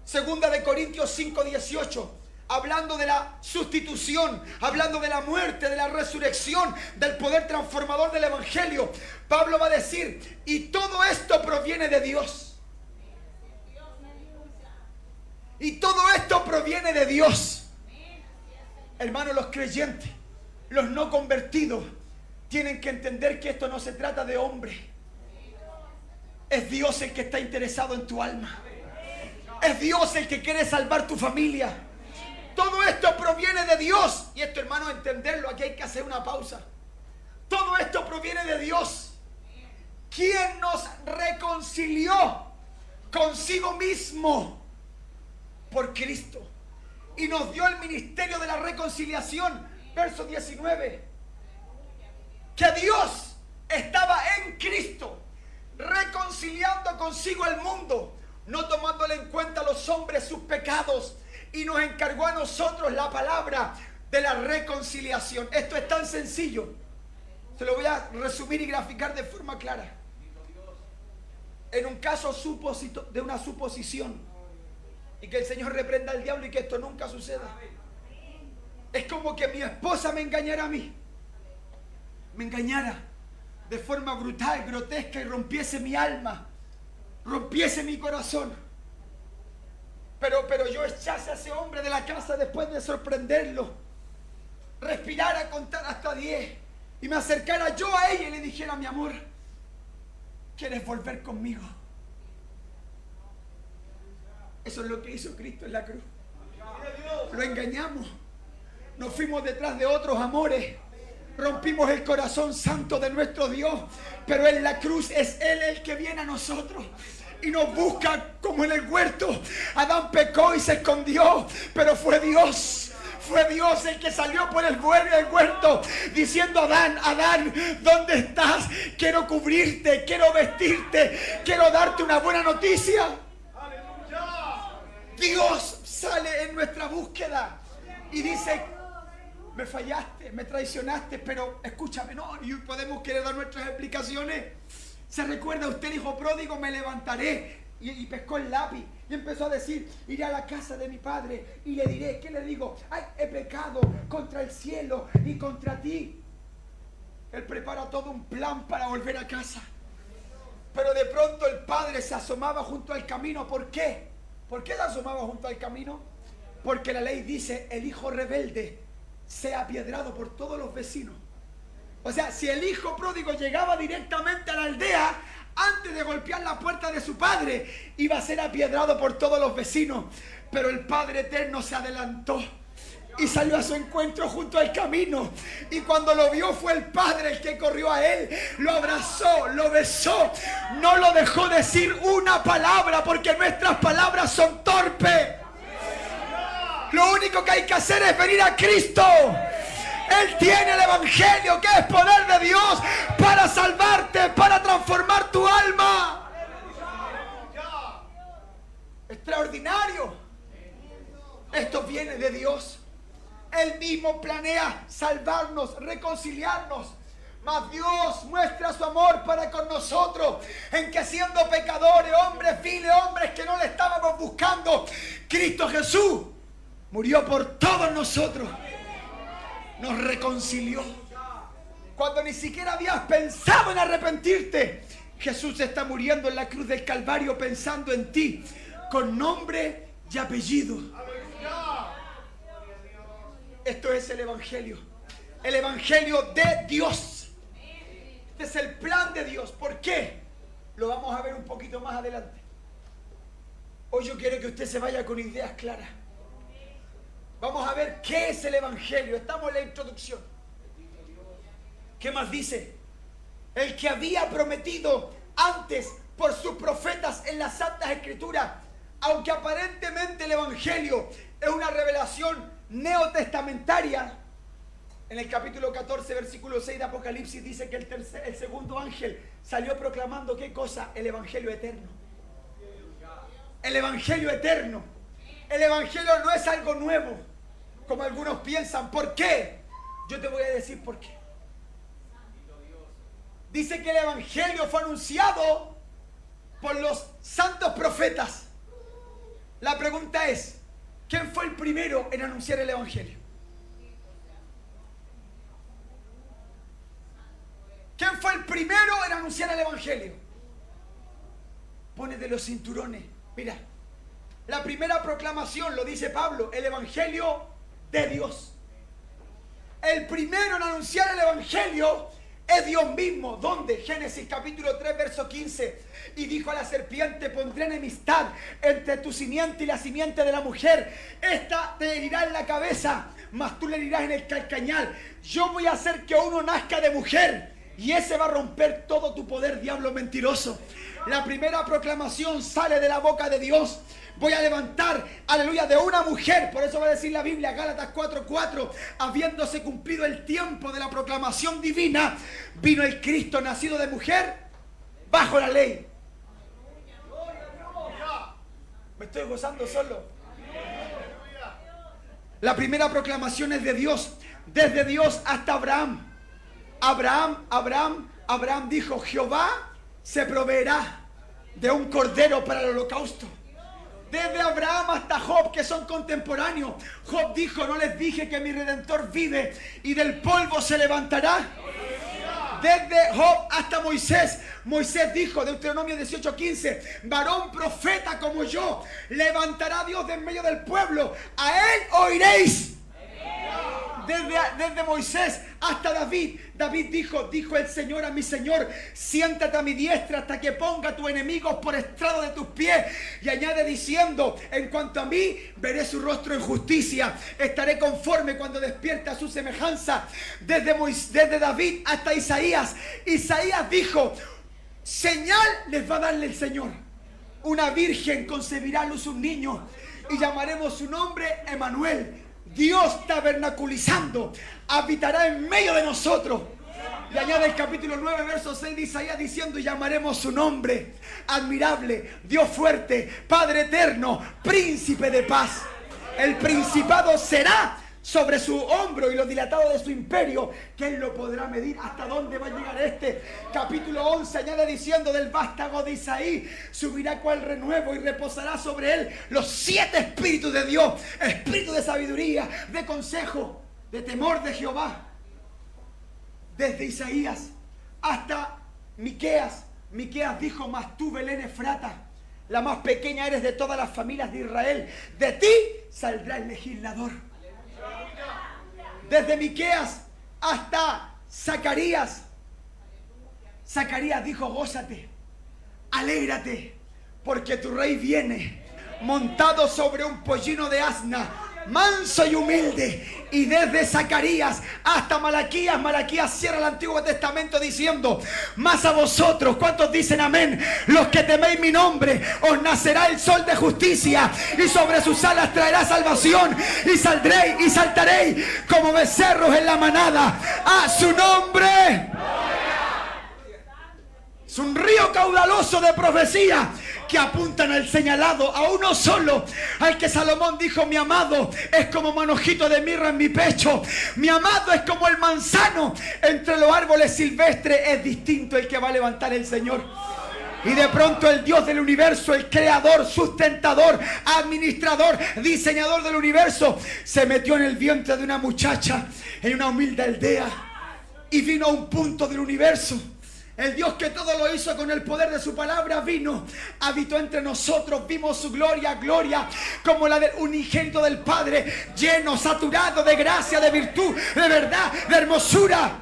Segunda de Corintios 5:18. Hablando de la sustitución, hablando de la muerte, de la resurrección, del poder transformador del Evangelio. Pablo va a decir, y todo esto proviene de Dios. Y todo esto proviene de Dios. Hermanos, los creyentes, los no convertidos, tienen que entender que esto no se trata de hombre. Es Dios el que está interesado en tu alma. Es Dios el que quiere salvar tu familia. Todo esto proviene de Dios. Y esto, hermano, entenderlo, aquí hay que hacer una pausa. Todo esto proviene de Dios, quien nos reconcilió consigo mismo por Cristo y nos dio el ministerio de la reconciliación. Verso 19. Que Dios estaba en Cristo reconciliando consigo al mundo, no tomándole en cuenta a los hombres sus pecados, y nos encargó a nosotros la palabra de la reconciliación. Esto es tan sencillo. Se lo voy a resumir y graficar de forma clara. En un caso de una suposición, y que el Señor reprenda al diablo y que esto nunca suceda. Es como que mi esposa me engañara a mí. Me engañara de forma brutal, grotesca, y rompiese mi alma, rompiese mi corazón. Pero yo echase a ese hombre de la casa después de sorprenderlo, respirara, contar hasta 10 y me acercara yo a ella y le dijera, mi amor, ¿quieres volver conmigo? Eso es lo que hizo Cristo en la cruz. Lo engañamos, nos fuimos detrás de otros amores, rompimos el corazón santo de nuestro Dios, pero en la cruz es Él el que viene a nosotros y nos busca como en el huerto. Adán pecó y se escondió, pero fue Dios el que salió por el huerto diciendo, Adán, Adán, ¿dónde estás? Quiero cubrirte, quiero vestirte, quiero darte una buena noticia. Dios sale en nuestra búsqueda y dice, me fallaste, me traicionaste, pero escúchame, no, y podemos querer dar nuestras explicaciones. ¿Se recuerda usted, hijo pródigo? Me levantaré y pescó el lápiz y empezó a decir: iré a la casa de mi padre y le diré. ¿Qué le digo? Ay, he pecado contra el cielo y contra ti. Él prepara todo un plan para volver a casa. Pero de pronto el padre se asomaba junto al camino. ¿Por qué? ¿Por qué se asomaba junto al camino? Porque la ley dice: el hijo rebelde sea apiedrado por todos los vecinos. O sea, si el hijo pródigo llegaba directamente a la aldea, antes de golpear la puerta de su padre, iba a ser apiedrado por todos los vecinos. Pero el Padre Eterno se adelantó y salió a su encuentro junto al camino. Y cuando lo vio, fue el padre el que corrió a él, lo abrazó, lo besó, no lo dejó decir una palabra, porque nuestras palabras son torpes. Lo único que hay que hacer es venir a Cristo. Él tiene el evangelio, que es poder de Dios para salvarte, para transformar tu alma. Extraordinario. Esto viene de Dios. Él mismo planea salvarnos, reconciliarnos. Mas Dios muestra su amor para con nosotros, en que siendo pecadores, hombres viles, hombres que no le estábamos buscando, Cristo Jesús murió por todos nosotros. Nos reconcilió. Cuando ni siquiera habías pensado en arrepentirte, Jesús está muriendo en la cruz del Calvario pensando en ti, con nombre y apellido. Esto es el evangelio. El evangelio de Dios. Este es el plan de Dios. ¿Por qué? Lo vamos a ver un poquito más adelante. Hoy yo quiero que usted se vaya con ideas claras. Vamos a ver qué es el evangelio. Estamos en la introducción. ¿Qué más dice? El que había prometido antes por sus profetas en las Santas Escrituras, aunque aparentemente el evangelio es una revelación neotestamentaria, en el capítulo 14, versículo 6 de Apocalipsis dice que el segundo ángel salió proclamando ¿qué cosa? El evangelio eterno. El evangelio eterno. El evangelio no es algo nuevo, como algunos piensan. ¿Por qué? Yo te voy a decir por qué. Dice que el evangelio fue anunciado por los santos profetas. La pregunta es: ¿quién fue el primero en anunciar el evangelio? ¿Quién fue el primero en anunciar el evangelio? Pónete los cinturones. Mira, la primera proclamación, lo dice Pablo, el evangelio de Dios. El primero en anunciar el evangelio es Dios mismo. ¿Dónde? Génesis capítulo 3, verso 15. Y dijo a la serpiente: pondré enemistad entre tu simiente y la simiente de la mujer. Esta te herirá en la cabeza, mas tú le herirás en el calcañal. Yo voy a hacer que uno nazca de mujer, y ese va a romper todo tu poder, diablo mentiroso. La primera proclamación sale de la boca de Dios. Voy a levantar, aleluya, de una mujer. Por eso va a decir la Biblia, Gálatas 4:4, habiéndose cumplido el tiempo de la proclamación divina, vino el Cristo nacido de mujer bajo la ley. Me estoy gozando solo. La primera proclamación es de Dios, desde Dios hasta Abraham. Abraham dijo: Jehová se proveerá de un cordero para el holocausto. Desde Abraham hasta Job, que son contemporáneos, Job dijo: no les dije que mi Redentor vive y del polvo se levantará. Desde Job hasta Moisés, Moisés dijo, Deuteronomio 18:15, varón profeta como yo levantará Dios de en medio del pueblo, a él oiréis. Desde Moisés hasta David, David dijo el Señor a mi Señor: siéntate a mi diestra hasta que ponga a tus enemigos por estrado de tus pies. Y añade diciendo: en cuanto a mí, veré su rostro en justicia, estaré conforme cuando despierte a su semejanza. Desde David hasta Isaías, Isaías dijo: señal les va a darle el Señor, una virgen concebirá a luz un niño y llamaremos su nombre Emmanuel. Dios tabernaculizando habitará en medio de nosotros. Y añade el capítulo 9, verso 6 de Isaías diciendo: y llamaremos su nombre admirable, Dios fuerte, Padre eterno, príncipe de paz. El principado será sobre su hombro y lo dilatado de su imperio, ¿quién lo podrá medir? ¿Hasta dónde va a llegar este? Capítulo 11 añade diciendo: del vástago de Isaí subirá cual renuevo y reposará sobre él los 7 espíritus de Dios, espíritu de sabiduría, de consejo, de temor de Jehová. Desde Isaías hasta Miqueas. Miqueas dijo: mas tú, Belén Efrata, la más pequeña eres de todas las familias de Israel, de ti saldrá el legislador. Desde Miqueas hasta Zacarías. Zacarías dijo: gózate, alégrate, porque tu rey viene montado sobre un pollino de asna, manso y humilde. Y desde Zacarías hasta Malaquías, Malaquías cierra el Antiguo Testamento diciendo: mas a vosotros, ¿cuántos dicen amén? Los que teméis mi nombre, os nacerá el sol de justicia, y sobre sus alas traerá salvación, y saldréis y saltaréis como becerros en la manada. A su nombre. Es un río caudaloso de profecía que apuntan al señalado, a uno solo, al que Salomón dijo: mi amado es como manojito de mirra en mi pecho, mi amado es como el manzano entre los árboles silvestres. Es distinto el que va a levantar el Señor. Y de pronto el Dios del universo, el creador, sustentador, administrador, diseñador del universo, se metió en el vientre de una muchacha en una humilde aldea y vino a un punto del universo. El Dios que todo lo hizo con el poder de su palabra vino, habitó entre nosotros, vimos su gloria, gloria como la del unigénito del Padre, lleno, saturado de gracia, de virtud, de verdad, de hermosura.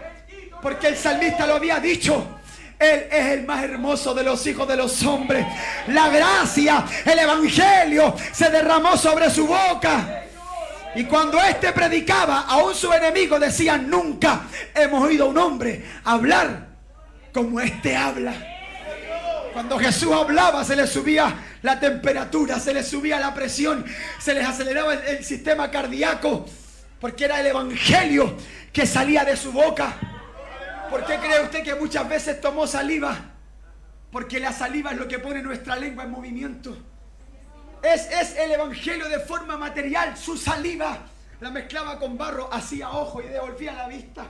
Porque el salmista lo había dicho: Él es el más hermoso de los hijos de los hombres. La gracia, el evangelio se derramó sobre su boca. Y cuando éste predicaba, aún sus enemigos decían: nunca hemos oído a un hombre hablar como este habla. Cuando Jesús hablaba, se le subía la temperatura, se le subía la presión, se les aceleraba el sistema cardíaco, porque era el evangelio que salía de su boca. ¿Por qué cree usted que muchas veces tomó saliva? Porque la saliva es lo que pone nuestra lengua en movimiento. Es el evangelio de forma material. Su saliva la mezclaba con barro, hacía ojo y devolvía la vista.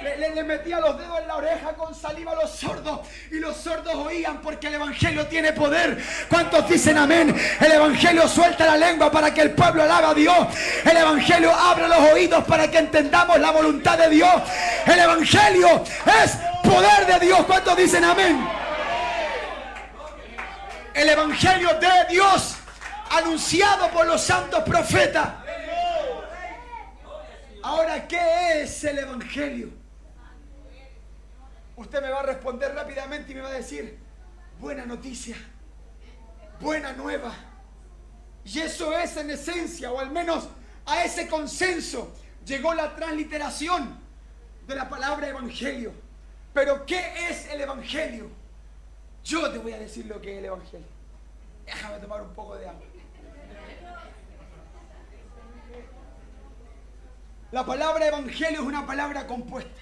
Le metía los dedos en la oreja con saliva a los sordos, y los sordos oían, porque el evangelio tiene poder. ¿Cuántos dicen amén? El evangelio suelta la lengua para que el pueblo alabe a Dios. El evangelio abre los oídos para que entendamos la voluntad de Dios. El evangelio es poder de Dios. ¿Cuántos dicen amén? El evangelio de Dios anunciado por los santos profetas. Ahora, ¿qué es el evangelio? Usted me va a responder rápidamente y me va a decir: buena noticia, buena nueva. Y eso es en esencia, o al menos a ese consenso llegó la transliteración de la palabra evangelio. Pero ¿qué es el evangelio? Yo te voy a decir lo que es el evangelio. Déjame tomar un poco de agua. La palabra evangelio es una palabra compuesta.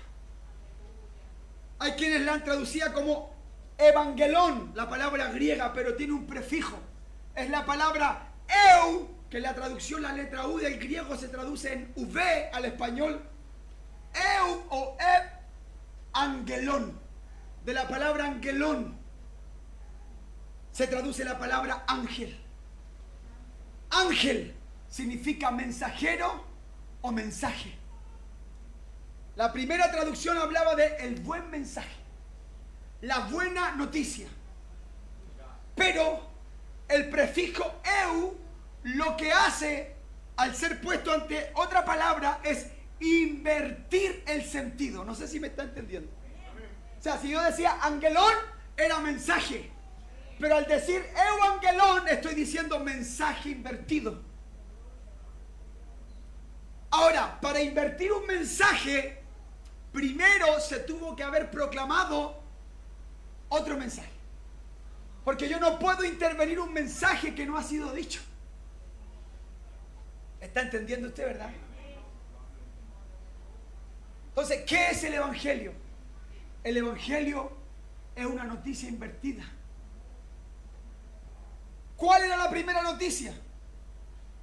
Hay quienes la han traducido como evangelón, la palabra griega, pero tiene un prefijo. Es la palabra eu, que la traducción, la letra U del griego se traduce en V al español. Eu o angelón. De la palabra angelón se traduce la palabra ángel. Ángel significa mensajero o mensaje. La primera traducción hablaba de el buen mensaje, la buena noticia. Pero el prefijo eu lo que hace, al ser puesto ante otra palabra, es invertir el sentido. No sé si me está entendiendo. O sea, si yo decía angelón, era mensaje. Pero al decir euangelón, estoy diciendo mensaje invertido. Ahora, para invertir un mensaje, primero se tuvo que haber proclamado otro mensaje. Porque yo no puedo intervenir un mensaje que no ha sido dicho. ¿Está entendiendo usted, verdad? Entonces, ¿qué es el evangelio? El evangelio es una noticia invertida. ¿Cuál era la primera noticia?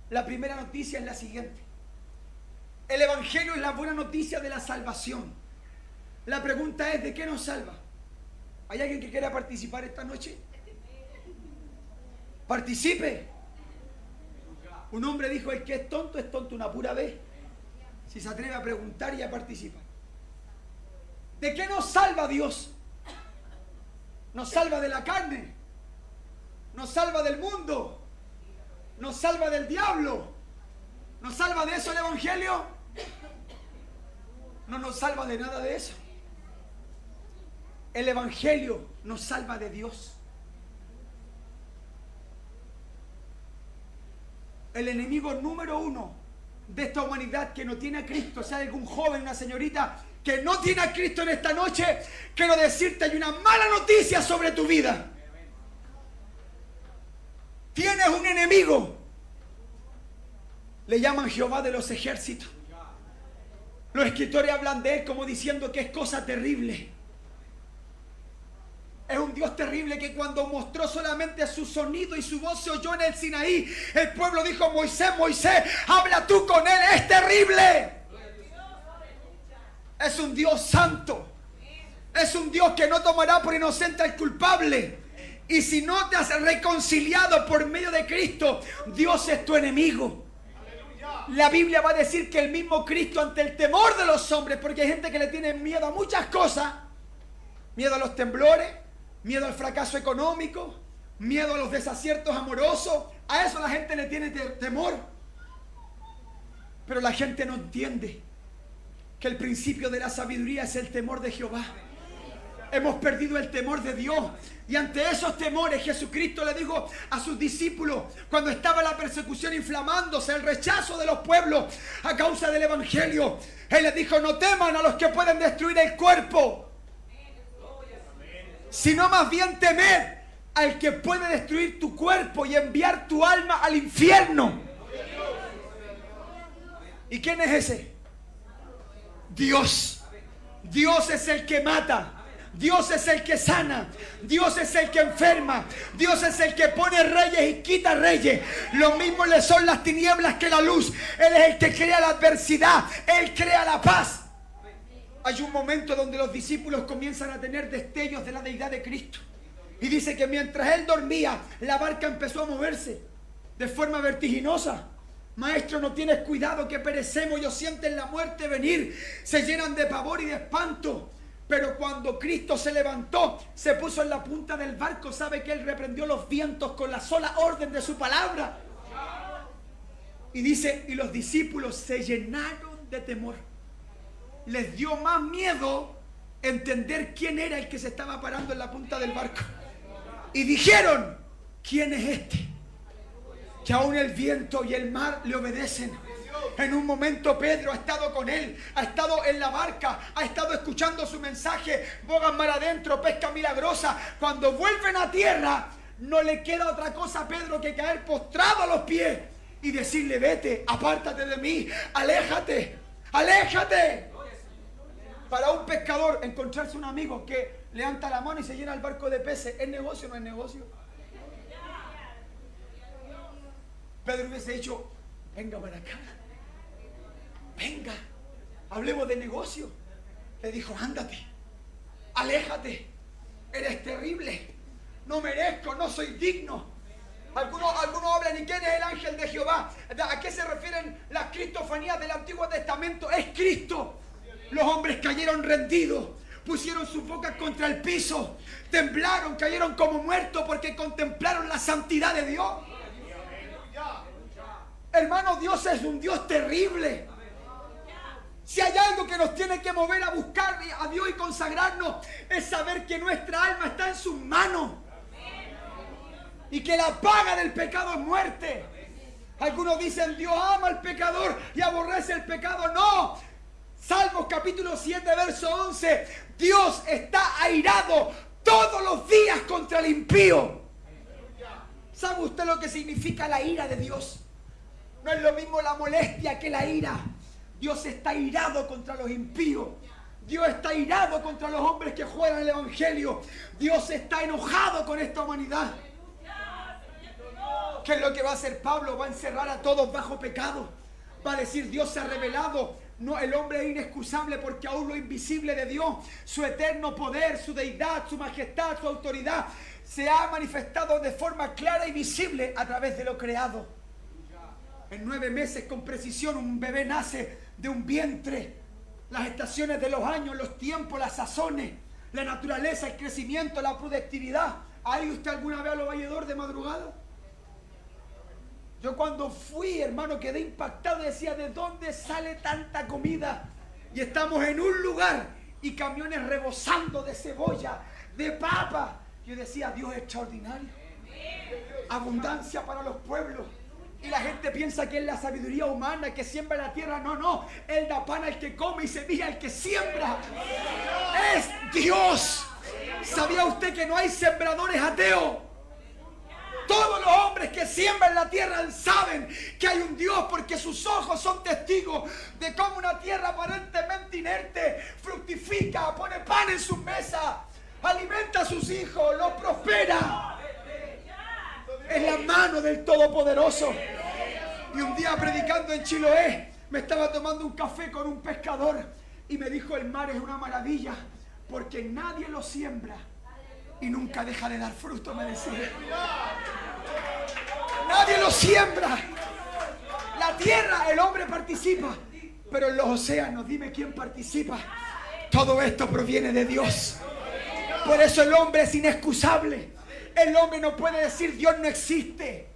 La primera noticia es la siguiente: El Evangelio es la buena noticia de la salvación. La pregunta es, ¿de qué nos salva? ¿Hay alguien que quiera participar esta noche? Participe. Un hombre dijo, el que es tonto una pura vez. Si se atreve a preguntar y a participar. ¿De qué nos salva Dios? Nos salva de la carne. Nos salva del mundo. Nos salva del diablo. ¿Nos salva de eso el Evangelio? No nos salva de nada de eso. El Evangelio nos salva de Dios. El enemigo número uno de esta humanidad que no tiene a Cristo, sea algún joven, una señorita que no tiene a Cristo en esta noche, quiero decirte, hay una mala noticia sobre tu vida. Tienes un enemigo. Le llaman Jehová de los ejércitos. Los escritores hablan de él como diciendo que es cosa terrible. Es un Dios terrible que cuando mostró solamente su sonido y su voz se oyó en el Sinaí, el pueblo dijo, Moisés, Moisés, habla tú con él, es terrible. Es un Dios santo. Es un Dios que no tomará por inocente al culpable. Y si no te has reconciliado por medio de Cristo, Dios es tu enemigo. La Biblia va a decir que el mismo Cristo, ante el temor de los hombres, porque hay gente que le tiene miedo a muchas cosas, miedo a los temblores, miedo al fracaso económico, miedo a los desaciertos amorosos, a eso la gente le tiene temor. Pero la gente no entiende que el principio de la sabiduría es el temor de Jehová. Hemos perdido el temor de Dios. Y ante esos temores Jesucristo le dijo a sus discípulos, cuando estaba la persecución inflamándose, el rechazo de los pueblos a causa del Evangelio, Él les dijo, no teman a los que pueden destruir el cuerpo, sino más bien temed al que puede destruir tu cuerpo y enviar tu alma al infierno. ¿Y quién es ese? Dios. Dios es el que mata. Dios es el que sana. Dios es el que enferma. Dios es el que pone reyes y quita reyes. Lo mismo le son las tinieblas que la luz. Él es el que crea la adversidad. Él crea la paz. Hay un momento donde los discípulos comienzan a tener destellos de la deidad de Cristo. Y dice que mientras Él dormía, la barca empezó a moverse de forma vertiginosa. Maestro, no tienes cuidado que perecemos. Ellos sienten la muerte venir. Se llenan de pavor y de espanto. Pero cuando Cristo se levantó, se puso en la punta del barco, sabe que Él reprendió los vientos con la sola orden de su palabra. Y dice, y los discípulos se llenaron de temor. Les dio más miedo entender quién era el que se estaba parando en la punta del barco. Y dijeron, ¿quién es este? Que aún el viento y el mar le obedecen. En un momento Pedro ha estado con él, ha estado en la barca, ha estado escuchando su mensaje, bogan mar adentro, pesca milagrosa. Cuando vuelven a tierra, no le queda otra cosa a Pedro que caer postrado a los pies y decirle, vete, apártate de mí, aléjate, aléjate. Para un pescador, encontrarse un amigo que levanta la mano y se llena el barco de peces, ¿es negocio o no es negocio? Pedro hubiese dicho, venga para acá. Venga, hablemos de negocio. Le dijo, ándate, aléjate, eres terrible, no merezco, no soy digno. Algunos hablan, ¿y quién es el ángel de Jehová? ¿A qué se refieren las cristofanías del Antiguo Testamento? Es Cristo. Los hombres cayeron rendidos, pusieron sus bocas contra el piso, temblaron, cayeron como muertos porque contemplaron la santidad de Dios. Hermano, Dios es un Dios terrible. Si hay algo que nos tiene que mover a buscar a Dios y consagrarnos, es saber que nuestra alma está en sus manos y que la paga del pecado es muerte. Algunos dicen, Dios ama al pecador y aborrece el pecado. No. Salmos capítulo 7, verso 11. Dios está airado todos los días contra el impío. ¿Sabe usted lo que significa la ira de Dios? No es lo mismo la molestia que la ira. Dios está irado contra los impíos. Dios está irado contra los hombres que juegan el Evangelio. Dios está enojado con esta humanidad. ¿Qué es lo que va a hacer Pablo? Va a encerrar a todos bajo pecado. Va a decir, Dios se ha revelado. No, el hombre es inexcusable porque aún lo invisible de Dios, su eterno poder, su deidad, su majestad, su autoridad, se ha manifestado de forma clara y visible a través de lo creado. En 9 meses, con precisión, un bebé nace de un vientre. Las estaciones de los años, los tiempos, las sazones, la naturaleza, el crecimiento, la productividad. ¿Ha ido usted alguna vez a los valledores de madrugada? Yo cuando fui, hermano, quedé impactado y decía, ¿de dónde sale tanta comida? Y estamos en un lugar y camiones rebosando de cebolla, de papa. Yo decía, Dios es extraordinario. Abundancia para los pueblos. Y la gente piensa que es la sabiduría humana que siembra la tierra. No, no. Él da pan al que come y semilla al que siembra. Es Dios. ¿Sabía usted que no hay sembradores ateos? Todos los hombres que siembran la tierra saben que hay un Dios, porque sus ojos son testigos de cómo una tierra aparentemente inerte fructifica, pone pan en sus mesas, alimenta a sus hijos, los prospera. Es la mano del Todopoderoso. Y un día predicando en Chiloé, me estaba tomando un café con un pescador y me dijo, el mar es una maravilla porque nadie lo siembra y nunca deja de dar fruto, me decía. Nadie lo siembra. La tierra, el hombre participa, pero en los océanos, dime quién participa. Todo esto proviene de Dios. Por eso el hombre es inexcusable. El hombre no puede decir Dios no existe.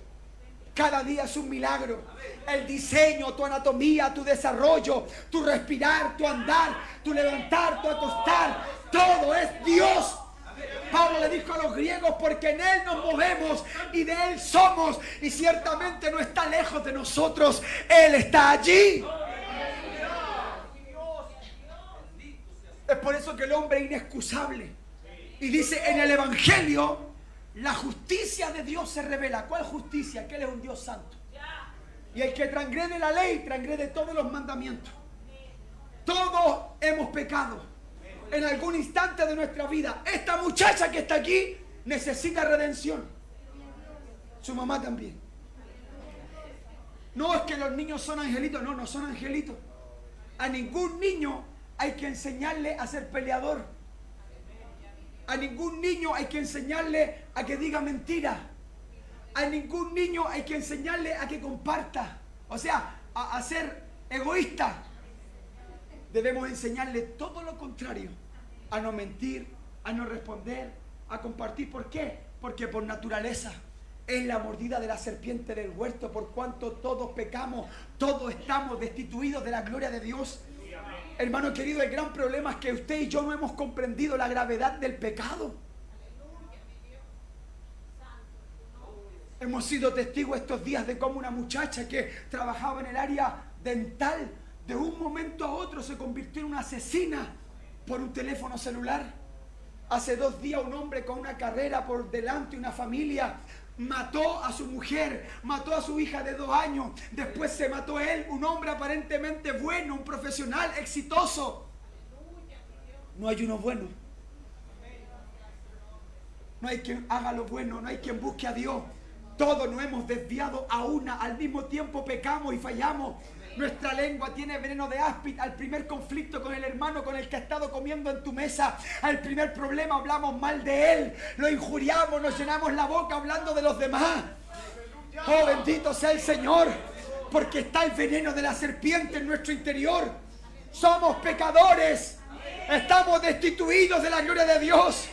Cada día es un milagro. El diseño, tu anatomía, tu desarrollo, tu respirar, tu andar, tu levantar, tu acostar, todo es Dios. Pablo le dijo a los griegos, porque en Él nos movemos y de Él somos, y ciertamente no está lejos de nosotros, Él está allí. Es por eso que el hombre es inexcusable. Y dice en el Evangelio, la justicia de Dios se revela. ¿Cuál justicia? Que Él es un Dios santo. Y el que transgrede la ley, transgrede todos los mandamientos. Todos hemos pecado en algún instante de nuestra vida. Esta muchacha que está aquí necesita redención. Su mamá también. No es que los niños son angelitos. No, no son angelitos. A ningún niño hay que enseñarle a ser peleador. A ningún niño hay que enseñarle a que diga mentira. A ningún niño hay que enseñarle a que comparta. O sea, a ser egoísta. Debemos enseñarle todo lo contrario. A no mentir, a no responder, a compartir. ¿Por qué? Porque por naturaleza es la mordida de la serpiente del huerto. Por cuanto todos pecamos, todos estamos destituidos de la gloria de Dios. Hermano querido, el gran problema es que usted y yo no hemos comprendido la gravedad del pecado. Hemos sido testigos estos días de cómo una muchacha que trabajaba en el área dental, de un momento a otro se convirtió en una asesina por un teléfono celular. Hace 2 días un hombre con una carrera por delante, una familia, mató a su mujer, mató a su hija de 2 años, después se mató él, un hombre aparentemente bueno, un profesional exitoso. No hay uno bueno. No hay quien haga lo bueno, no hay quien busque a Dios. Todos nos hemos desviado a una, al mismo tiempo pecamos y fallamos. Nuestra lengua tiene veneno de áspid. Al primer conflicto con el hermano con el que ha estado comiendo en tu mesa, al primer problema hablamos mal de él, lo injuriamos, nos llenamos la boca hablando de los demás. Oh, bendito sea el Señor, porque está el veneno de la serpiente en nuestro interior. Somos pecadores, estamos destituidos de la gloria de Dios.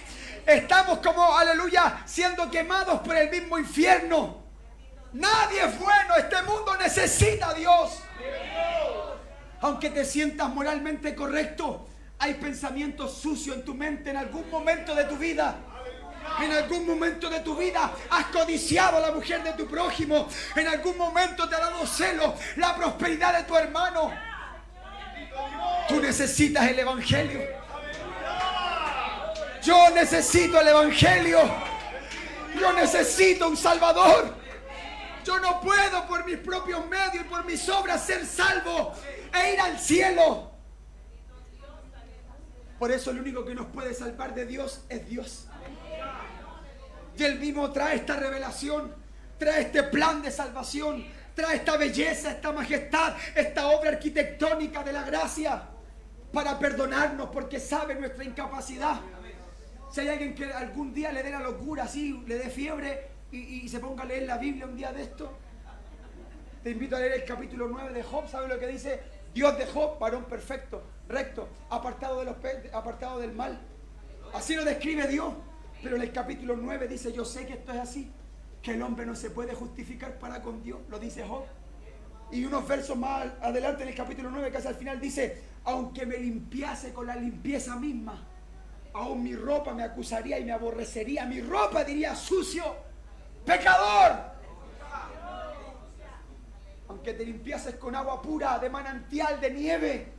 Estamos como, aleluya, siendo quemados por el mismo infierno. Nadie es bueno, este mundo necesita a Dios. Aunque te sientas moralmente correcto, hay pensamientos sucios en tu mente en algún momento de tu vida. En algún momento de tu vida has codiciado a la mujer de tu prójimo. En algún momento te ha dado celo la prosperidad de tu hermano. Tú necesitas el Evangelio. Yo necesito el Evangelio. Yo necesito un Salvador. Yo no puedo por mis propios medios y por mis obras ser salvo e ir al cielo. Por eso el único que nos puede salvar de Dios es Dios. Y Él mismo trae esta revelación, trae este plan de salvación, trae esta belleza, esta majestad, esta obra arquitectónica de la gracia para perdonarnos porque sabe nuestra incapacidad. Si hay alguien que algún día le dé la locura, así, le dé fiebre y se ponga a leer la Biblia un día de esto, te invito a leer el capítulo 9 de Job. ¿Sabe lo que dice? Dios de Job, varón perfecto, recto, apartado del mal. Así lo describe Dios. Pero en el capítulo 9 dice, yo sé que esto es así, que el hombre no se puede justificar para con Dios, lo dice Job. Y unos versos más adelante en el capítulo 9, casi al final, dice, aunque me limpiase con la limpieza misma, aún mi ropa me acusaría y me aborrecería. Mi ropa diría, sucio, pecador. Aunque te limpiases con agua pura, de manantial, de nieve,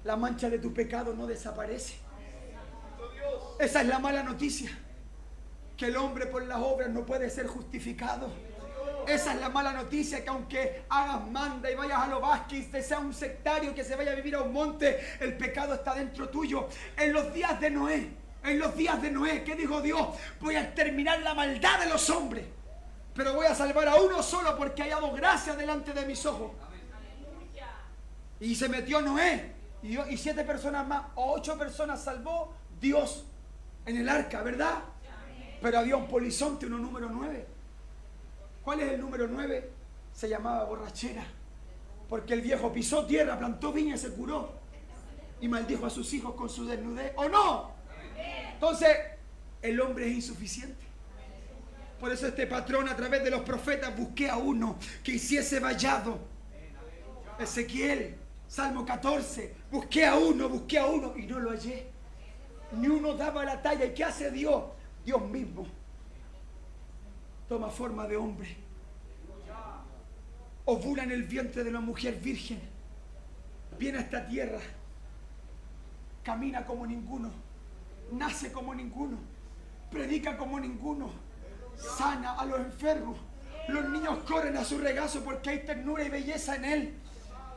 la mancha de tu pecado no desaparece. Esa es la mala noticia, que el hombre por las obras no puede ser justificado. Esa es la mala noticia, que aunque hagas manda y vayas a lo Vázquez, te sea un sectario que se vaya a vivir a un monte, el pecado está dentro tuyo. En los días de Noé, ¿qué dijo Dios? Voy a exterminar la maldad de los hombres, pero voy a salvar a uno solo porque he hallado gracia delante de mis ojos. Y se metió Noé y 7 personas más, o 8 personas salvó Dios en el arca, ¿verdad? Pero había un polizonte, uno número 9. ¿Cuál es el número 9? Se llamaba borrachera, porque el viejo pisó tierra, plantó viña y se curó y maldijo a sus hijos con su desnudez, ¿o no? Entonces el hombre es insuficiente. Por eso este patrón, a través de los profetas, busqué a uno que hiciese vallado. Ezequiel, Salmo 14, busqué a uno y no lo hallé. Ni uno daba la talla. ¿Y qué hace Dios? Dios mismo toma forma de hombre, ovula en el vientre de una mujer virgen, viene a esta tierra, camina como ninguno, nace como ninguno, predica como ninguno, sana a los enfermos, los niños corren a su regazo porque hay ternura y belleza en él.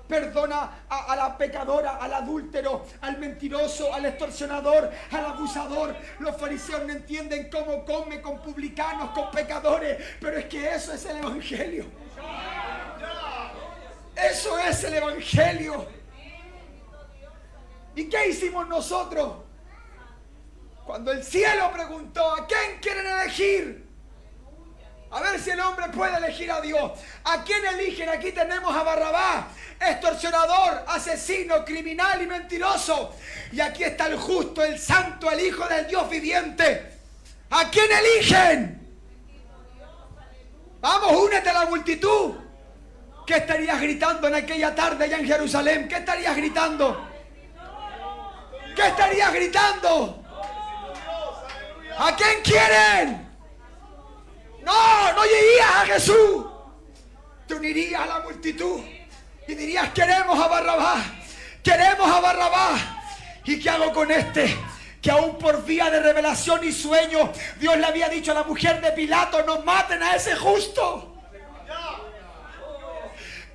Perdona a la pecadora, al adúltero, al mentiroso, al extorsionador, al abusador. Los fariseos no entienden cómo come con publicanos, con pecadores, pero es que eso es el evangelio. Eso es el evangelio. ¿Y qué hicimos nosotros? Cuando el cielo preguntó, ¿a quién quieren elegir? A ver si el hombre puede elegir a Dios. ¿A quién eligen? Aquí tenemos a Barrabás, extorsionador, asesino, criminal y mentiroso. Y aquí está el justo, el santo, el Hijo del Dios viviente. ¿A quién eligen? Vamos, únete a la multitud. ¿Qué estarías gritando en aquella tarde allá en Jerusalén? ¿Qué estarías gritando? ¿Qué estarías gritando? ¿A quién quieren? No irías a Jesús. Te unirías a la multitud y dirías, queremos a Barrabás, queremos a Barrabás. ¿Y qué hago con este? Que aún por vía de revelación y sueño, Dios le había dicho a la mujer de Pilato, no maten a ese justo.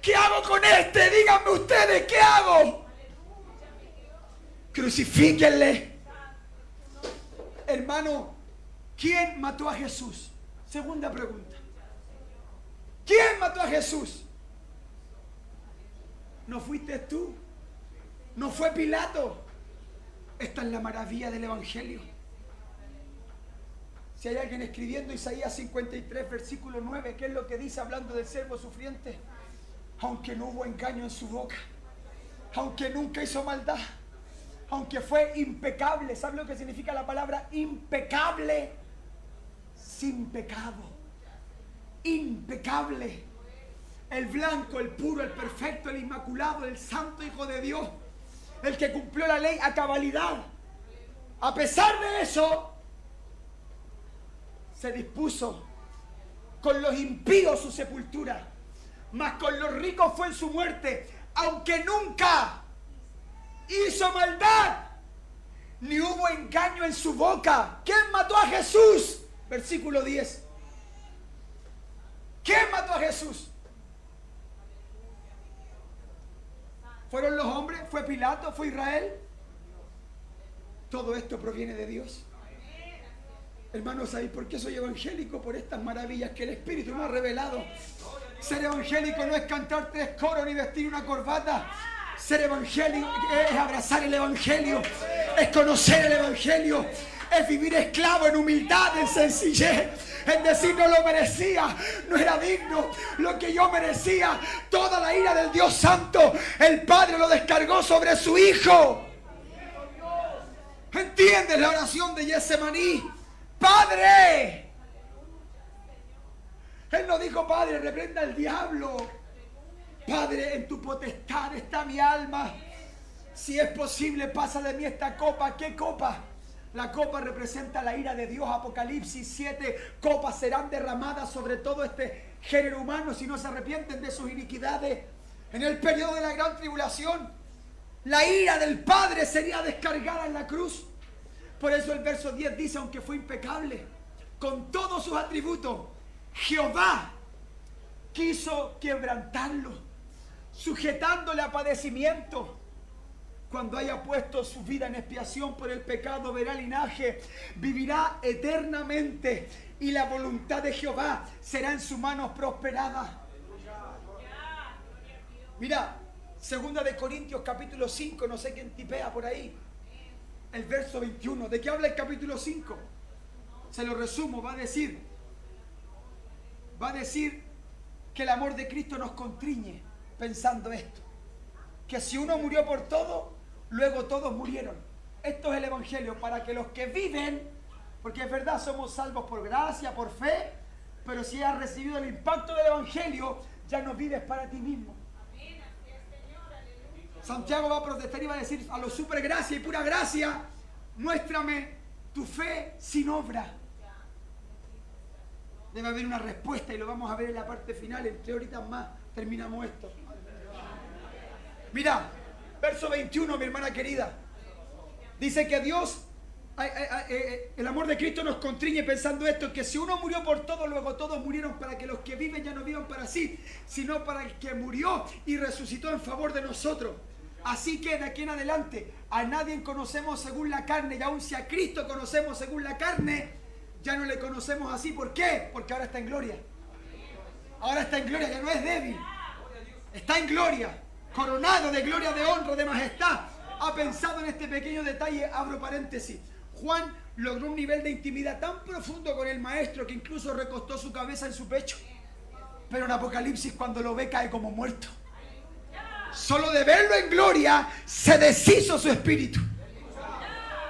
¿Qué hago con este? Díganme ustedes, ¿qué hago? Crucifíquenle. Hermano, ¿quién mató a Jesús? Segunda pregunta. ¿Quién mató a Jesús? ¿No fuiste tú? ¿No fue Pilato? Esta es la maravilla del evangelio. Si hay alguien escribiendo Isaías 53, versículo 9, ¿qué es lo que dice hablando del siervo sufriente? Aunque no hubo engaño en su boca, aunque nunca hizo maldad, aunque fue impecable. ¿Sabe lo que significa la palabra impecable? Sin pecado, impecable, el blanco, el puro, el perfecto, el inmaculado, el santo Hijo de Dios, el que cumplió la ley a cabalidad. A pesar de eso, se dispuso con los impíos su sepultura, mas con los ricos fue en su muerte, aunque nunca hizo maldad, ni hubo engaño en su boca. ¿Quién mató a Jesús? Versículo 10. ¿Quién mató a Jesús? ¿Fueron los hombres? ¿Fue Pilato? ¿Fue Israel? Todo esto proviene de Dios. Hermanos, ¿sabéis por qué soy evangélico? Por estas maravillas que el Espíritu me ha revelado. Ser evangélico no es cantar 3 coros ni vestir una corbata. Ser evangélico es abrazar el evangelio, es conocer el evangelio, es vivir esclavo en humildad, en sencillez, en decir no lo merecía, no era digno, lo que yo merecía, toda la ira del Dios Santo, el Padre lo descargó sobre su Hijo. ¿Entiendes la oración de Getsemaní? Padre. Él no dijo, Padre, reprenda al diablo. Padre, en tu potestad está mi alma. Si es posible, pasa de mí esta copa. ¿Qué copa? La copa representa la ira de Dios. Apocalipsis 7 copas serán derramadas sobre todo este género humano si no se arrepienten de sus iniquidades. En el periodo de la gran tribulación, la ira del Padre sería descargada en la cruz. Por eso el verso 10 dice, aunque fue impecable, con todos sus atributos, Jehová quiso quebrantarlo, sujetándole a padecimiento. Cuando haya puesto su vida en expiación por el pecado, verá linaje, vivirá eternamente, y la voluntad de Jehová será en sus manos prosperada. Mira, 2 de Corintios capítulo 5, no sé quién tipea por ahí, el verso 21. ¿De qué habla el capítulo 5? Se lo resumo, va a decir que el amor de Cristo nos constriñe pensando esto, que si uno murió por todo, luego todos murieron. Esto es el evangelio, para que los que viven, porque es verdad, somos salvos por gracia, por fe, pero si has recibido el impacto del evangelio, ya no vives para ti mismo. Santiago va a protestar y va a decir a los super gracia y pura gracia, muéstrame tu fe sin obra. Debe haber una respuesta y lo vamos a ver en la parte final. En 3 horitas más terminamos esto. Mira, verso 21, mi hermana querida. Dice que Dios, el amor de Cristo nos constriñe pensando esto, que si uno murió por todo, luego todos murieron, para que los que viven ya no vivan para sí, sino para el que murió y resucitó en favor de nosotros. Así que de aquí en adelante a nadie conocemos según la carne, y aun si a Cristo conocemos según la carne, ya no le conocemos así. ¿Por qué? Porque ahora está en gloria. Ahora está en gloria, ya no es débil. Está en gloria, coronado de gloria, de honra, de majestad. Ha pensado en este pequeño detalle, abro paréntesis. Juan logró un nivel de intimidad tan profundo con el maestro que incluso recostó su cabeza en su pecho. Pero en Apocalipsis, cuando lo ve, cae como muerto. Solo de verlo en gloria se deshizo su espíritu,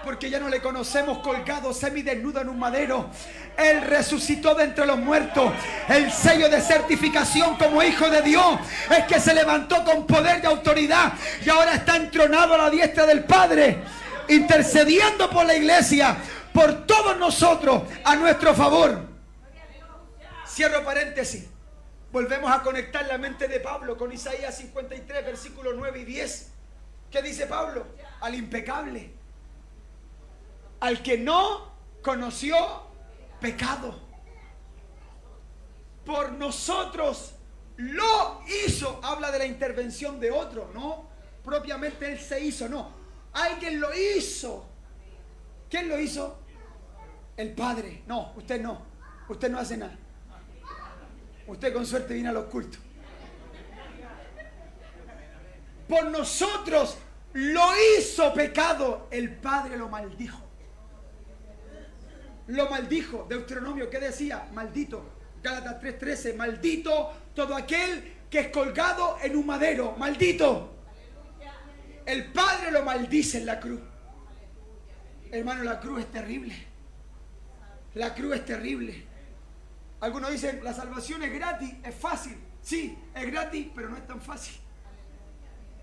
porque ya no le conocemos colgado semidesnudo en un madero. Él resucitó de entre los muertos. El sello de certificación como hijo de Dios es que se levantó con poder y autoridad, y ahora está entronado a la diestra del Padre, intercediendo por la iglesia, por todos nosotros, a nuestro favor. Cierro paréntesis. Volvemos a conectar la mente de Pablo con Isaías 53, versículos 9 y 10. ¿Qué dice Pablo? Al impecable, al que no conoció pecado, por nosotros lo hizo. Habla de la intervención de otro, no propiamente él se hizo, no, alguien lo hizo. ¿Quién lo hizo? El Padre. No, usted no hace nada. Usted con suerte viene a los cultos. Por nosotros lo hizo pecado. El Padre lo maldijo. Lo maldijo. Deuteronomio, ¿qué decía? Maldito. Gálatas 3:13. Maldito todo aquel que es colgado en un madero. Maldito. El Padre lo maldice en la cruz. Hermano, la cruz es terrible. La cruz es terrible. Algunos dicen, la salvación es gratis, es fácil. Sí, es gratis, pero no es tan fácil.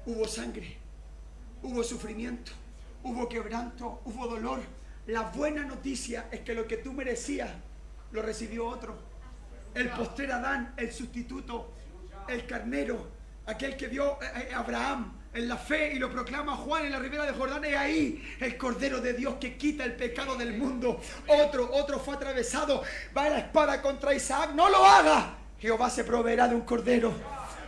Hubo sangre, hubo sufrimiento, hubo quebranto, hubo dolor. La buena noticia es que lo que tú merecías, lo recibió otro. El postrer Adán, el sustituto, el carnero, aquel que vio a Abraham en la fe y lo proclama Juan en la ribera de Jordán. Es ahí el Cordero de Dios que quita el pecado del mundo. Otro fue atravesado. Va la espada contra Isaac. No lo haga. Jehová se proveerá de un cordero.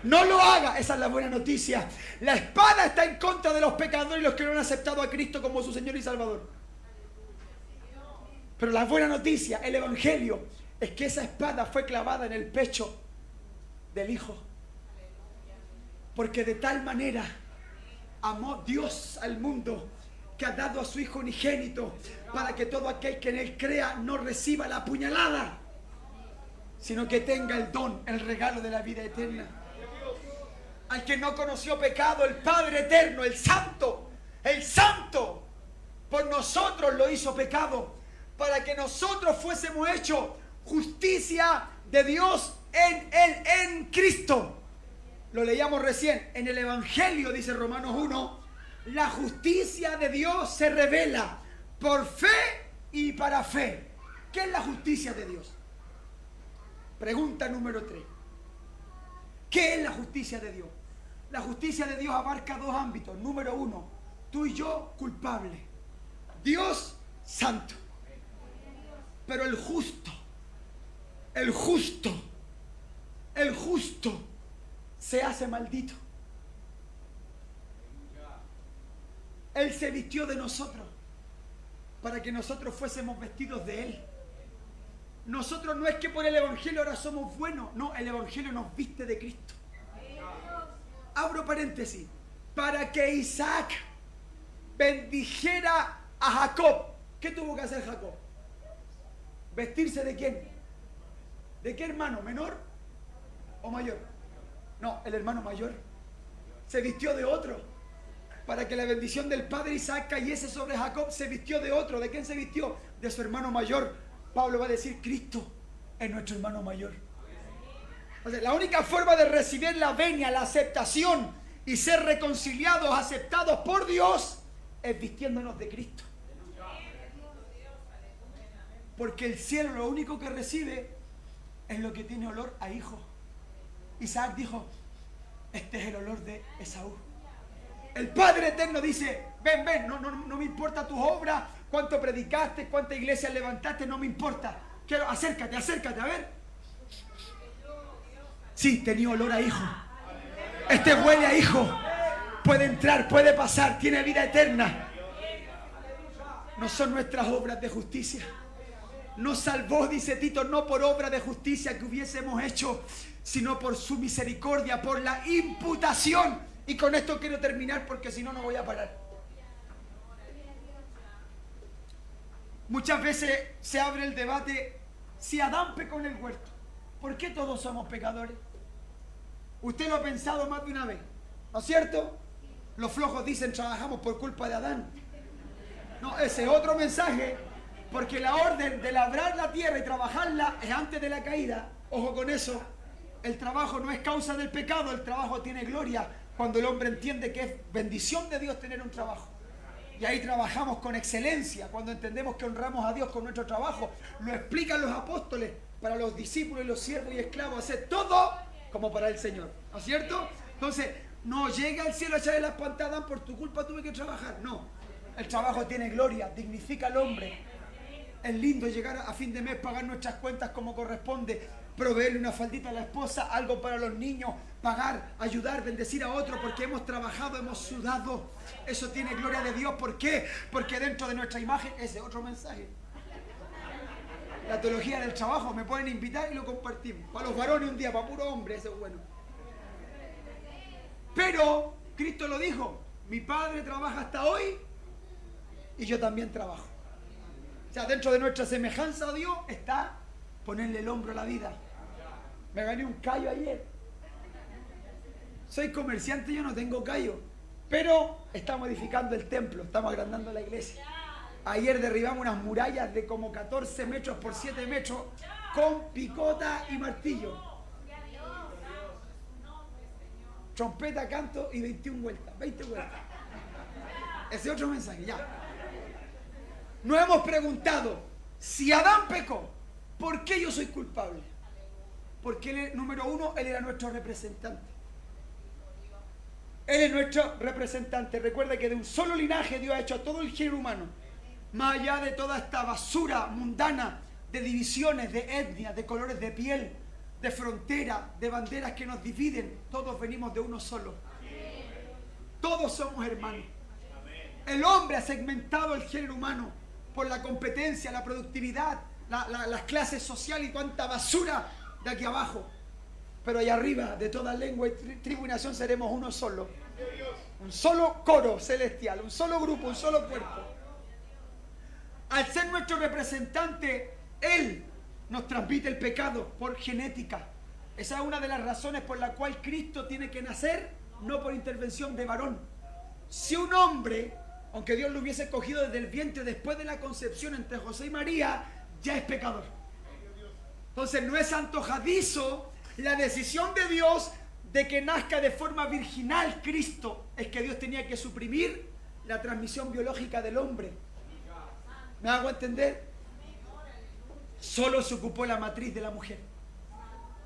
No lo haga. Esa es la buena noticia. La espada está en contra de los pecadores y los que no han aceptado a Cristo como su Señor y Salvador. Pero la buena noticia, el evangelio, es que esa espada fue clavada en el pecho del Hijo. Porque de tal manera amó Dios al mundo que ha dado a su Hijo unigénito para que todo aquel que en Él crea no reciba la puñalada, sino que tenga el don, el regalo de la vida eterna. Al que no conoció pecado, el Padre eterno, el Santo, por nosotros lo hizo pecado, para que nosotros fuésemos hechos justicia de Dios en Él, en Cristo. Lo leíamos recién en el Evangelio, dice Romanos 1, la justicia de Dios se revela por fe y para fe. ¿Qué es la justicia de Dios? Pregunta número 3. ¿Qué es la justicia de Dios? La justicia de Dios abarca dos ámbitos. Número 1, tú y yo culpables. Dios santo. Pero el justo se hace maldito. Él se vistió de nosotros para que nosotros fuésemos vestidos de Él. Nosotros no es que por el Evangelio ahora somos buenos, no, el Evangelio nos viste de Cristo. Abro paréntesis, para que Isaac bendijera a Jacob. ¿Qué tuvo que hacer Jacob? ¿Vestirse de quién? ¿De qué hermano? ¿Menor o mayor? No, el hermano mayor se vistió de otro. Para que la bendición del padre Isaac cayese sobre Jacob, se vistió de otro. ¿De quién se vistió? De su hermano mayor. Pablo va a decir, Cristo es nuestro hermano mayor. O sea, la única forma de recibir la venia, la aceptación y ser reconciliados, aceptados por Dios, es vistiéndonos de Cristo. Porque el cielo lo único que recibe es lo que tiene olor a hijo. Isaac dijo, este es el olor de Esaú. El Padre Eterno dice, ven, no me importa tus obras, cuánto predicaste, cuánta iglesia levantaste, no me importa. Quiero, acércate, a ver. Sí, tenía olor a hijo. Este huele a hijo. Puede entrar, puede pasar, tiene vida eterna. No son nuestras obras de justicia. Nos salvó, dice Tito, no por obra de justicia que hubiésemos hecho, sino por su misericordia, por la imputación. Y con esto quiero terminar porque si no, no voy a parar. Muchas veces se abre el debate, si Adán pecó en el huerto, ¿por qué todos somos pecadores? Usted lo ha pensado más de una vez, ¿no es cierto? Los flojos dicen, trabajamos por culpa de Adán. No, ese es otro mensaje, porque la orden de labrar la tierra y trabajarla es antes de la caída. Ojo con eso, el trabajo no es causa del pecado, el trabajo tiene gloria cuando el hombre entiende que es bendición de Dios tener un trabajo. Y ahí trabajamos con excelencia, cuando entendemos que honramos a Dios con nuestro trabajo. Lo explican los apóstoles, para los discípulos y los siervos y esclavos, hacer todo como para el Señor, ¿no es cierto? Entonces, no llega al cielo a echarle las pantadas, por tu culpa tuve que trabajar. No, el trabajo tiene gloria, dignifica al hombre. Es lindo llegar a fin de mes, pagar nuestras cuentas como corresponde, proveerle una faldita a la esposa, algo para los niños, pagar, ayudar, bendecir a otro, porque hemos trabajado, hemos sudado. Eso tiene gloria de Dios. ¿Por qué? Porque dentro de nuestra imagen, ese es otro mensaje. La teología del trabajo, me pueden invitar y lo compartimos. Para los varones un día, para puro hombre, eso es bueno. Pero Cristo lo dijo, mi Padre trabaja hasta hoy y yo también trabajo. O sea, dentro de nuestra semejanza a Dios está ponerle el hombro a la vida. Me gané un callo ayer. Soy comerciante, yo no tengo callo, pero estamos edificando el templo, estamos agrandando la iglesia. Ayer derribamos unas murallas de como 14 metros por 7 metros con picota y martillo. Trompeta, canto y 21 vueltas, 20 vueltas. Ese es otro mensaje, ya. Nos hemos preguntado, si Adán pecó, ¿por qué yo soy culpable? Porque él, número uno, él era nuestro representante. Él es nuestro representante. Recuerda que de un solo linaje Dios ha hecho a todo el género humano. Más allá de toda esta basura mundana de divisiones, de etnias, de colores de piel, de fronteras, de banderas que nos dividen, todos venimos de uno solo. Todos somos hermanos. El hombre ha segmentado el género humano por la competencia, la productividad, las clases sociales y cuánta basura de aquí abajo. pero allá arriba de toda lengua y tribu y nación seremos uno solo. Un solo coro celestial, un solo grupo, un solo cuerpo. Al ser nuestro representante, Él nos transmite el pecado por genética. Esa es una de las razones por la cual Cristo tiene que nacer, no por intervención de varón. Si un hombre, aunque Dios lo hubiese cogido desde el vientre después de la concepción entre José y María, ya es pecador. Entonces no es antojadizo la decisión de Dios de que nazca de forma virginal Cristo. Es que Dios tenía que suprimir la transmisión biológica del hombre. ¿Me hago entender? Solo se ocupó la matriz de la mujer.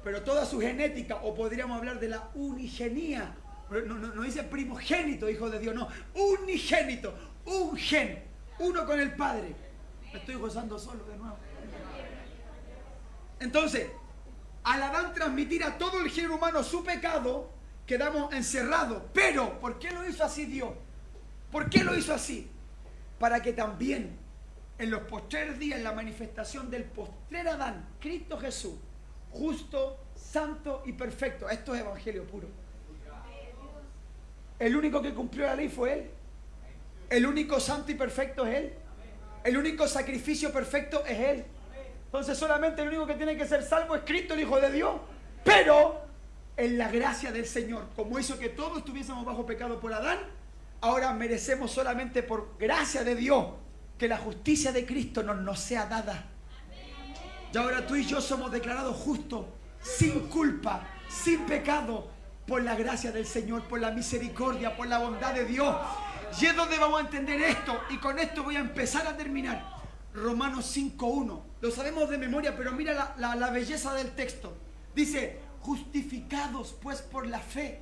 Pero toda su genética, o podríamos hablar de la unigenía, no dice primogénito, hijo de Dios, no, unigénito, un gen, uno con el Padre. Me estoy gozando solo de nuevo. Entonces, al Adán transmitir a todo el género humano su pecado, quedamos encerrados. Pero, ¿por qué lo hizo así Dios? ¿Por qué lo hizo así? Para que también en los postreros días, en la manifestación del postrer Adán, Cristo Jesús, justo, santo y perfecto. Esto es evangelio puro. El único que cumplió la ley fue Él. El único santo y perfecto es Él. El único sacrificio perfecto es Él. Entonces solamente el único que tiene que ser salvo es Cristo, el Hijo de Dios. Pero en la gracia del Señor, como hizo que todos estuviésemos bajo pecado por Adán, ahora merecemos solamente por gracia de Dios que la justicia de Cristo nos sea dada. Y ahora tú y yo somos declarados justos, sin culpa, sin pecado, por la gracia del Señor, por la misericordia, por la bondad de Dios. Y es donde vamos a entender esto, y con esto voy a empezar a terminar. Romanos 5:1. Lo sabemos de memoria, pero mira la belleza del texto. Dice, justificados pues por la fe,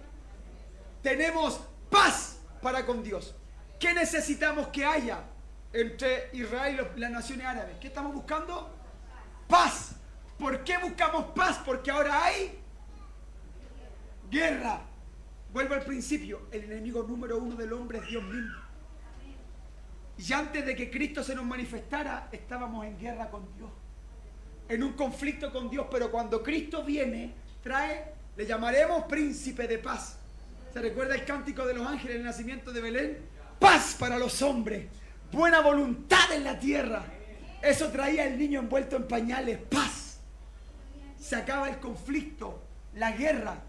tenemos paz para con Dios. ¿Qué necesitamos que haya entre Israel y las naciones árabes? ¿Qué estamos buscando? Paz. ¿Por qué buscamos paz? Porque ahora hay guerra. Vuelvo al principio. El enemigo número uno del hombre es Dios mismo. Y antes de que Cristo se nos manifestara, estábamos en guerra con Dios, en un conflicto con Dios. Pero cuando Cristo viene, le llamaremos príncipe de paz. ¿Se recuerda el cántico de los ángeles, el nacimiento de Belén? Paz para los hombres, buena voluntad en la tierra. Eso traía el niño envuelto en pañales, paz. Se acaba el conflicto, la guerra.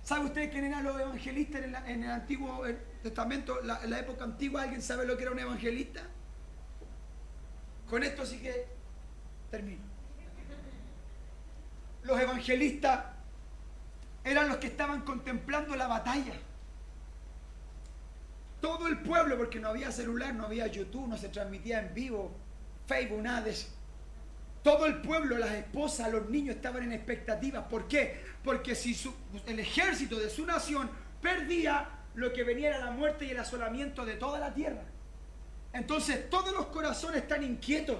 ¿Sabe usted quién eran los evangelistas en el Antiguo Testamento, en la época antigua? ¿Alguien sabe lo que era un evangelista? Con esto sí que termino. Los evangelistas eran los que estaban contemplando la batalla. Todo el pueblo, porque no había celular, no había YouTube, no se transmitía en vivo, Facebook, nada de eso. Todo el pueblo, las esposas, los niños estaban en expectativas. ¿Por qué? Porque si el ejército de su nación perdía, lo que venía era la muerte y el asolamiento de toda la tierra. Entonces todos los corazones están inquietos,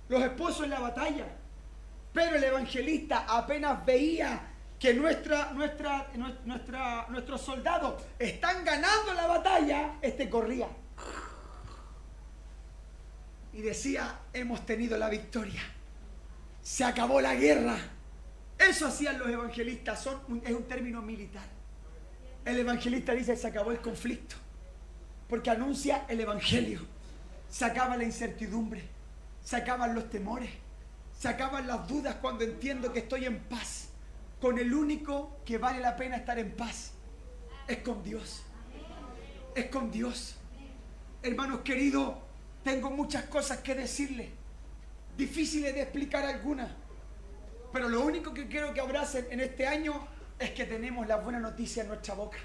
los esposos en la batalla. Pero el evangelista apenas veía que nuestros soldados están ganando la batalla, corría y decía, hemos tenido la victoria, se acabó la guerra. Eso hacían los evangelistas, es un término militar. El evangelista dice, se acabó el conflicto, porque anuncia el evangelio. Se acaba la incertidumbre, se acaban los temores, se acaban las dudas cuando entiendo que estoy en paz. Con el único que vale la pena estar en paz es con Dios. Es con Dios. Hermanos queridos, tengo muchas cosas que decirles, difíciles de explicar algunas, pero lo único que quiero que abracen en este año es que tenemos la buena noticia en nuestra boca.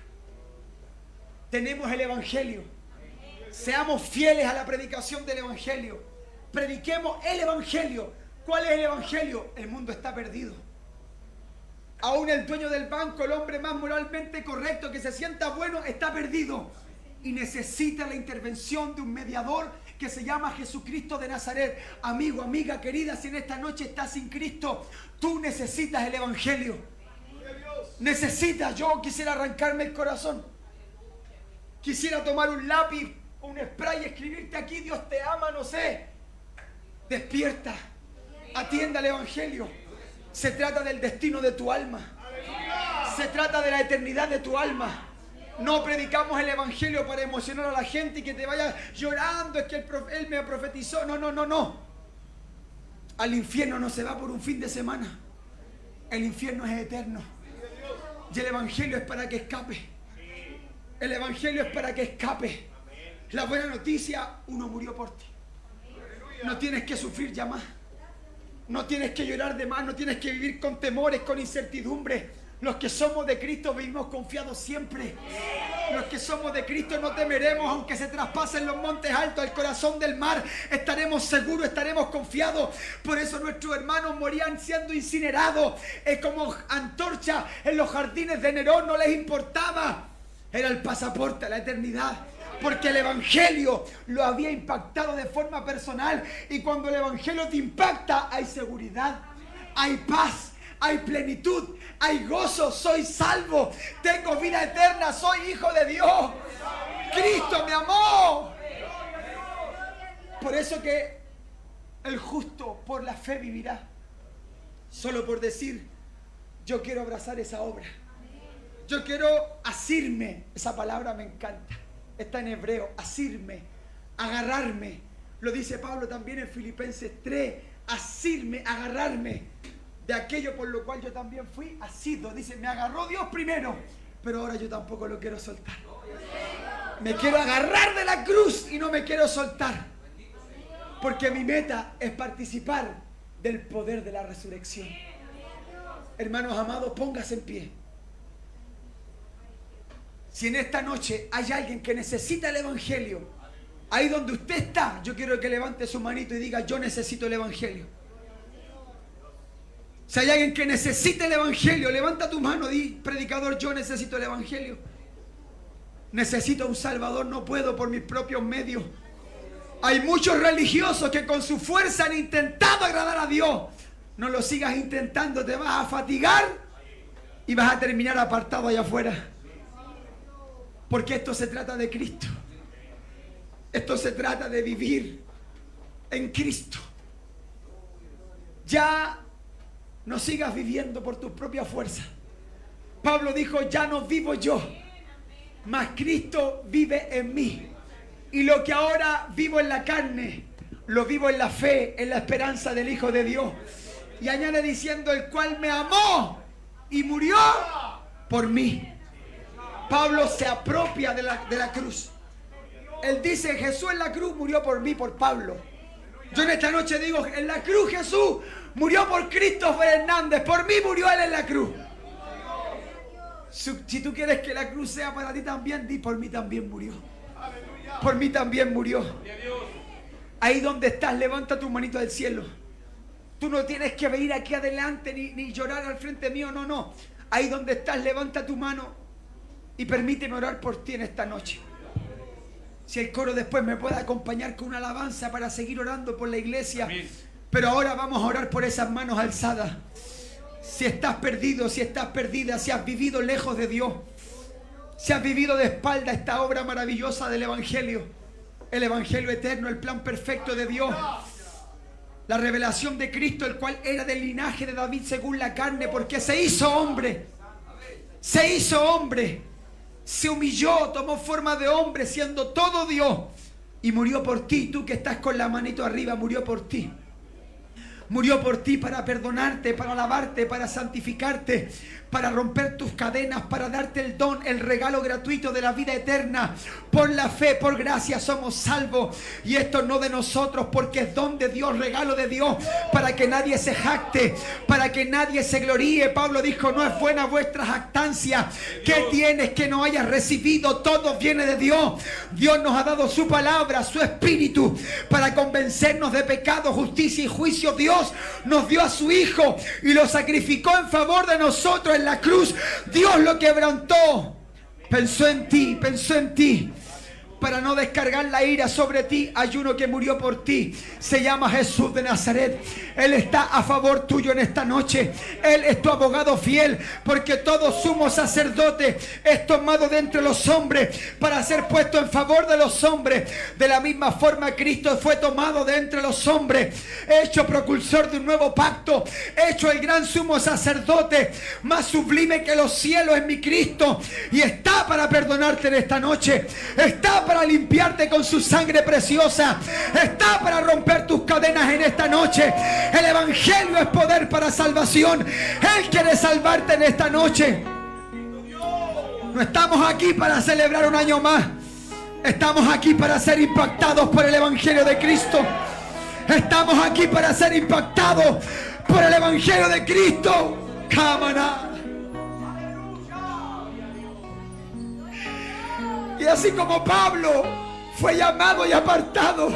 Tenemos el evangelio. Seamos fieles a la predicación del evangelio. Prediquemos el evangelio. ¿Cuál es el evangelio? El mundo está perdido. Aún el dueño del banco, el hombre más moralmente correcto, que se sienta bueno, está perdido y necesita la intervención de un mediador que se llama Jesucristo de Nazaret. Amigo, amiga querida, si en esta noche estás sin Cristo, tú necesitas el evangelio. Necesitas. Yo quisiera arrancarme el corazón, quisiera tomar un lápiz o un spray y escribirte aquí, Dios te ama, no sé. Despierta, atienda al evangelio. Se trata del destino de tu alma. Se trata de la eternidad de tu alma. No predicamos el evangelio para emocionar a la gente y que te vaya llorando. Es que él me profetizó. No, no, no, no. Al infierno no se va por un fin de semana. El infierno es eterno. Y el evangelio es para que escape. El evangelio es para que escape. La buena noticia, uno murió por ti. No tienes que sufrir ya más. No tienes que llorar de más. No tienes que vivir con temores, con incertidumbre. Los que somos de Cristo vivimos confiados siempre. Los que somos de Cristo no temeremos, aunque se traspasen los montes altos, el corazón del mar. Estaremos seguros, estaremos confiados. Por eso nuestros hermanos morían siendo incinerados. Es como antorcha en los jardines de Nerón, no les importaba. Era el pasaporte a la eternidad. Porque el evangelio lo había impactado de forma personal. Y cuando el evangelio te impacta, hay seguridad, hay paz, hay plenitud, hay gozo. Soy salvo, tengo vida eterna, soy hijo de Dios. Cristo me amó. Por eso que el justo por la fe vivirá. Solo por decir, yo quiero abrazar esa obra. Yo quiero asirme. Esa palabra me encanta. Está en hebreo, asirme, agarrarme. Lo dice Pablo también en Filipenses 3. Asirme, agarrarme de aquello por lo cual yo también fui asido. Dice, me agarró Dios primero, pero ahora yo tampoco lo quiero soltar. Me quiero agarrar de la cruz y no me quiero soltar. Porque mi meta es participar del poder de la resurrección. Hermanos amados, póngase en pie. Si en esta noche hay alguien que necesita el evangelio, ahí donde usted está, yo quiero que levante su manito y diga, yo necesito el evangelio. Si hay alguien que necesita el evangelio, levanta tu mano y di, predicador, yo necesito el evangelio. Necesito un salvador, no puedo por mis propios medios. Hay muchos religiosos que con su fuerza han intentado agradar a Dios. No lo sigas intentando, te vas a fatigar y vas a terminar apartado allá afuera. Porque esto se trata de Cristo. Esto se trata de vivir en Cristo. Ya no sigas viviendo por tus propias fuerzas. Pablo dijo, ya no vivo yo, mas Cristo vive en mí. Y lo que ahora vivo en la carne, lo vivo en la fe, en la esperanza del Hijo de Dios. Y añade diciendo, el cual me amó y murió por mí. Pablo se apropia de la cruz. Él dice, Jesús en la cruz murió por mí, por Pablo. Yo en esta noche digo, en la cruz Jesús murió por Christopher Hernández. Por mí murió él en la cruz. Si tú quieres que la cruz sea para ti también, di, por mí también murió. Por mí también murió. Ahí donde estás, levanta tu manito al cielo. Tú no tienes que venir aquí adelante ni llorar al frente mío, no, no. Ahí donde estás, levanta tu mano y permíteme orar por ti en esta noche. Si el coro después me puede acompañar con una alabanza para seguir orando por la iglesia. Amén. Pero ahora vamos a orar por esas manos alzadas. Si estás perdido, si estás perdida, si has vivido lejos de Dios, si has vivido de espalda esta obra maravillosa del evangelio, el evangelio eterno, el plan perfecto de Dios, la revelación de Cristo, el cual era del linaje de David según la carne, porque se hizo hombre, se humilló, tomó forma de hombre siendo todo Dios y murió por ti. Tú que estás con la manito arriba, murió por ti. Murió por ti para perdonarte, para lavarte, para santificarte, para romper tus cadenas, para darte el don, el regalo gratuito de la vida eterna. Por la fe, por gracia somos salvos. Y esto no de nosotros, porque es don de Dios, regalo de Dios, para que nadie se jacte, para que nadie se gloríe. Pablo dijo, no es buena vuestra jactancia. ¿Qué tienes que no hayas recibido? Todo viene de Dios. Dios nos ha dado su palabra, su espíritu, para convencernos de pecado, justicia y juicio. Dios nos dio a su Hijo y lo sacrificó en favor de nosotros en la cruz. Dios lo quebrantó. Pensó en ti, para no descargar la ira sobre ti, hay uno que murió por ti. Se llama Jesús de Nazaret. Él está a favor tuyo en esta noche. Él es tu abogado fiel, porque todo sumo sacerdote es tomado de entre los hombres para ser puesto en favor de los hombres. De la misma forma Cristo fue tomado de entre los hombres, hecho precursor de un nuevo pacto, hecho el gran sumo sacerdote, más sublime que los cielos en mi Cristo, y está para perdonarte en esta noche. Está para limpiarte con su sangre preciosa. Está para romper tus cadenas en esta noche. El evangelio es poder para salvación. Él quiere salvarte en esta noche. No estamos aquí para celebrar un año más. Estamos aquí para ser impactados por el evangelio de Cristo. Estamos aquí para ser impactados por el evangelio de Cristo. Cámara. Y así como Pablo fue llamado y apartado,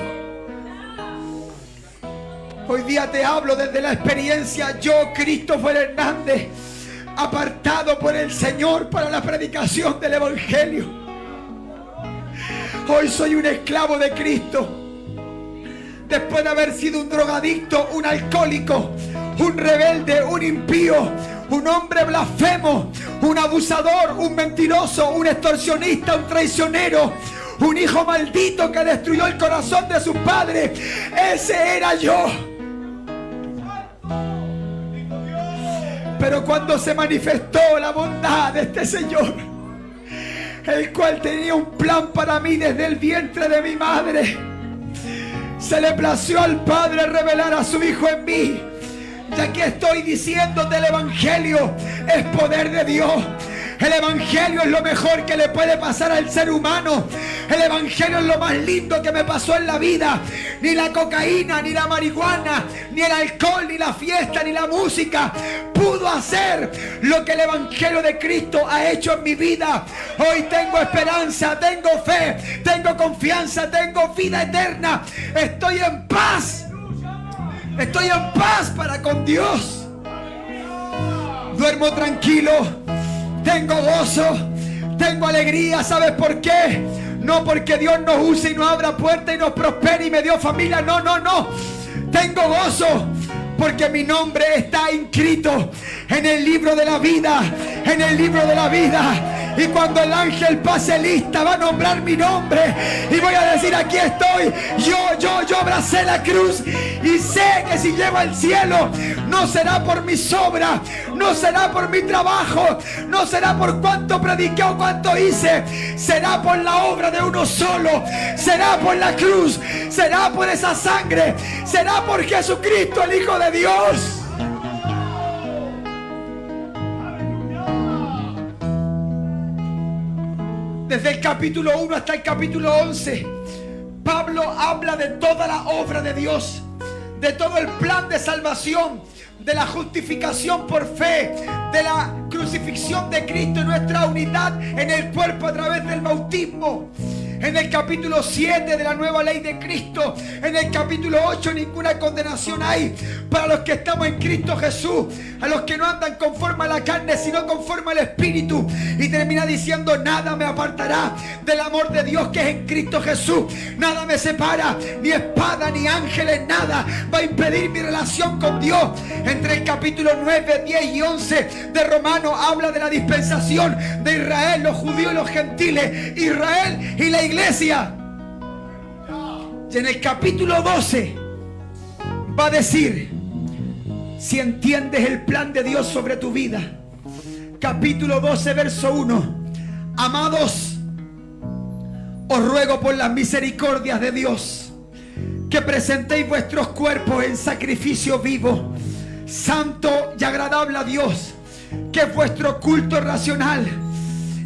hoy día te hablo desde la experiencia. Yo, Christopher Hernández, apartado por el Señor para la predicación del evangelio. Hoy soy un esclavo de Cristo. Después de haber sido un drogadicto, un alcohólico, un rebelde, un impío, un hombre blasfemo, un abusador, un mentiroso, un extorsionista, un traicionero, un hijo maldito que destruyó el corazón de sus padres. Ese era yo. Pero cuando se manifestó la bondad de este Señor, el cual tenía un plan para mí desde el vientre de mi madre, se le plació al Padre revelar a su Hijo en mí. Y aquí estoy diciéndote: el evangelio es poder de Dios. El evangelio es lo mejor que le puede pasar al ser humano. El evangelio es lo más lindo que me pasó en la vida. Ni la cocaína, ni la marihuana, ni el alcohol, ni la fiesta, ni la música pudo hacer lo que el evangelio de Cristo ha hecho en mi vida. Hoy tengo esperanza, tengo fe, tengo confianza, tengo vida eterna. Estoy en paz. Estoy en paz para con Dios. Duermo tranquilo. Tengo gozo. Tengo alegría. ¿Sabes por qué? No porque Dios nos use y nos abra puertas y nos prospere y me dio familia. No, no, no. Tengo gozo porque mi nombre está inscrito en el libro de la vida. En el libro de la vida. Y cuando el ángel pase lista, va a nombrar mi nombre. Y voy a decir: aquí estoy. Yo abracé la cruz. Y sé que si llego al cielo, no será por mis obras, no será por mi trabajo, no será por cuánto prediqué o cuánto hice. Será por la obra de uno solo. Será por la cruz. Será por esa sangre. Será por Jesucristo, el Hijo de Dios. Desde el capítulo 1 hasta el capítulo 11, Pablo habla de toda la obra de Dios, de todo el plan de salvación, de la justificación por fe, de la crucifixión de Cristo y nuestra unidad en el cuerpo a través del bautismo. En el capítulo 7 de la nueva ley de Cristo. En el capítulo 8 ninguna condenación hay para los que estamos en Cristo Jesús, a los que no andan conforme a la carne sino conforme al Espíritu. Y termina diciendo: nada me apartará del amor de Dios que es en Cristo Jesús. Nada me separa, ni espada ni ángeles, nada va a impedir mi relación con Dios. Entre el capítulo 9, 10 y 11 de Romanos habla de la dispensación de Israel, los judíos y los gentiles, Israel y la iglesia. Y en el capítulo 12 va a decir: si entiendes el plan de Dios sobre tu vida. Capítulo 12, verso 1: amados, os ruego por las misericordias de Dios que presentéis vuestros cuerpos en sacrificio vivo, santo y agradable a Dios, que es vuestro culto racional.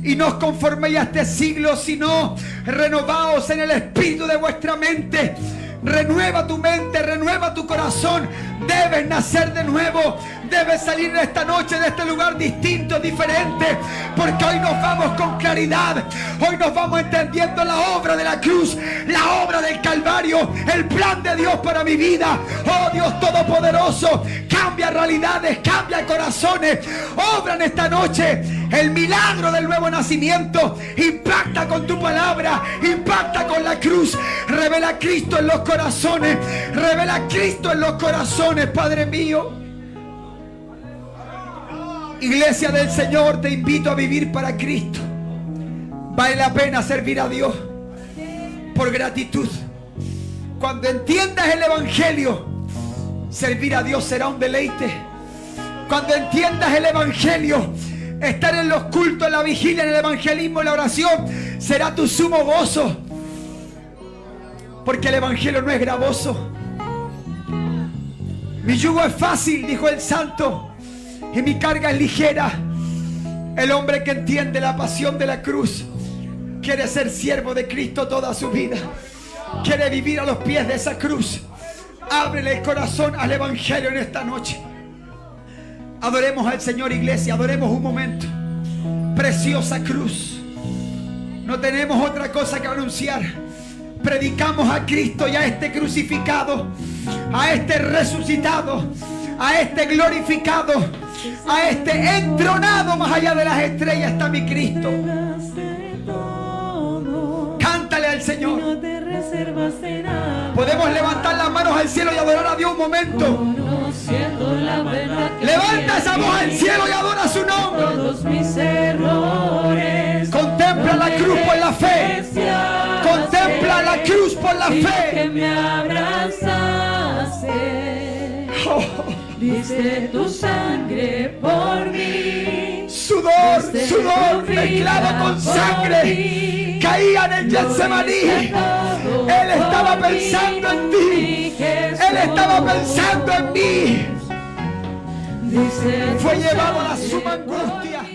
Y no os conforméis a este siglo, sino renovaos en el espíritu de vuestra mente. Renueva tu mente, renueva tu corazón. Debes nacer de nuevo, debe salir en esta noche de este lugar distinto, diferente, porque hoy nos vamos con claridad. Hoy nos vamos entendiendo la obra de la cruz, la obra del Calvario, el plan de Dios para mi vida. Oh Dios Todopoderoso, cambia realidades, cambia corazones, obra en esta noche el milagro del nuevo nacimiento. Impacta con tu palabra, impacta con la cruz. Revela a Cristo en los corazones, revela a Cristo en los corazones, Padre mío. Iglesia del Señor, te invito a vivir para Cristo. Vale la pena servir a Dios por gratitud. Cuando entiendas el Evangelio, servir a Dios será un deleite. Cuando entiendas el Evangelio, estar en los cultos, en la vigilia, en el evangelismo, en la oración, será tu sumo gozo. Porque el Evangelio no es gravoso. Mi yugo es fácil, dijo el santo, y mi carga es ligera. El hombre que entiende la pasión de la cruz quiere ser siervo de Cristo toda su vida. Quiere vivir a los pies de esa cruz. Ábrele el corazón al Evangelio en esta noche. Adoremos al Señor, iglesia. Adoremos un momento. Preciosa cruz. No tenemos otra cosa que anunciar. Predicamos a Cristo y a este crucificado, a este resucitado, a este glorificado, a este entronado más allá de las estrellas está mi Cristo. Cántale al Señor. Podemos levantar las manos al cielo y adorar a Dios un momento. Levanta esa voz al cielo y adora su nombre. Contempla la cruz por la fe. Contempla la cruz por la fe. Diste tu sangre por mí. Sudor, sudor mezclado con sangre caía en el Getsemaní. Él estaba pensando en ti. Él estaba pensando en mí. Fue llevado a la suma angustia.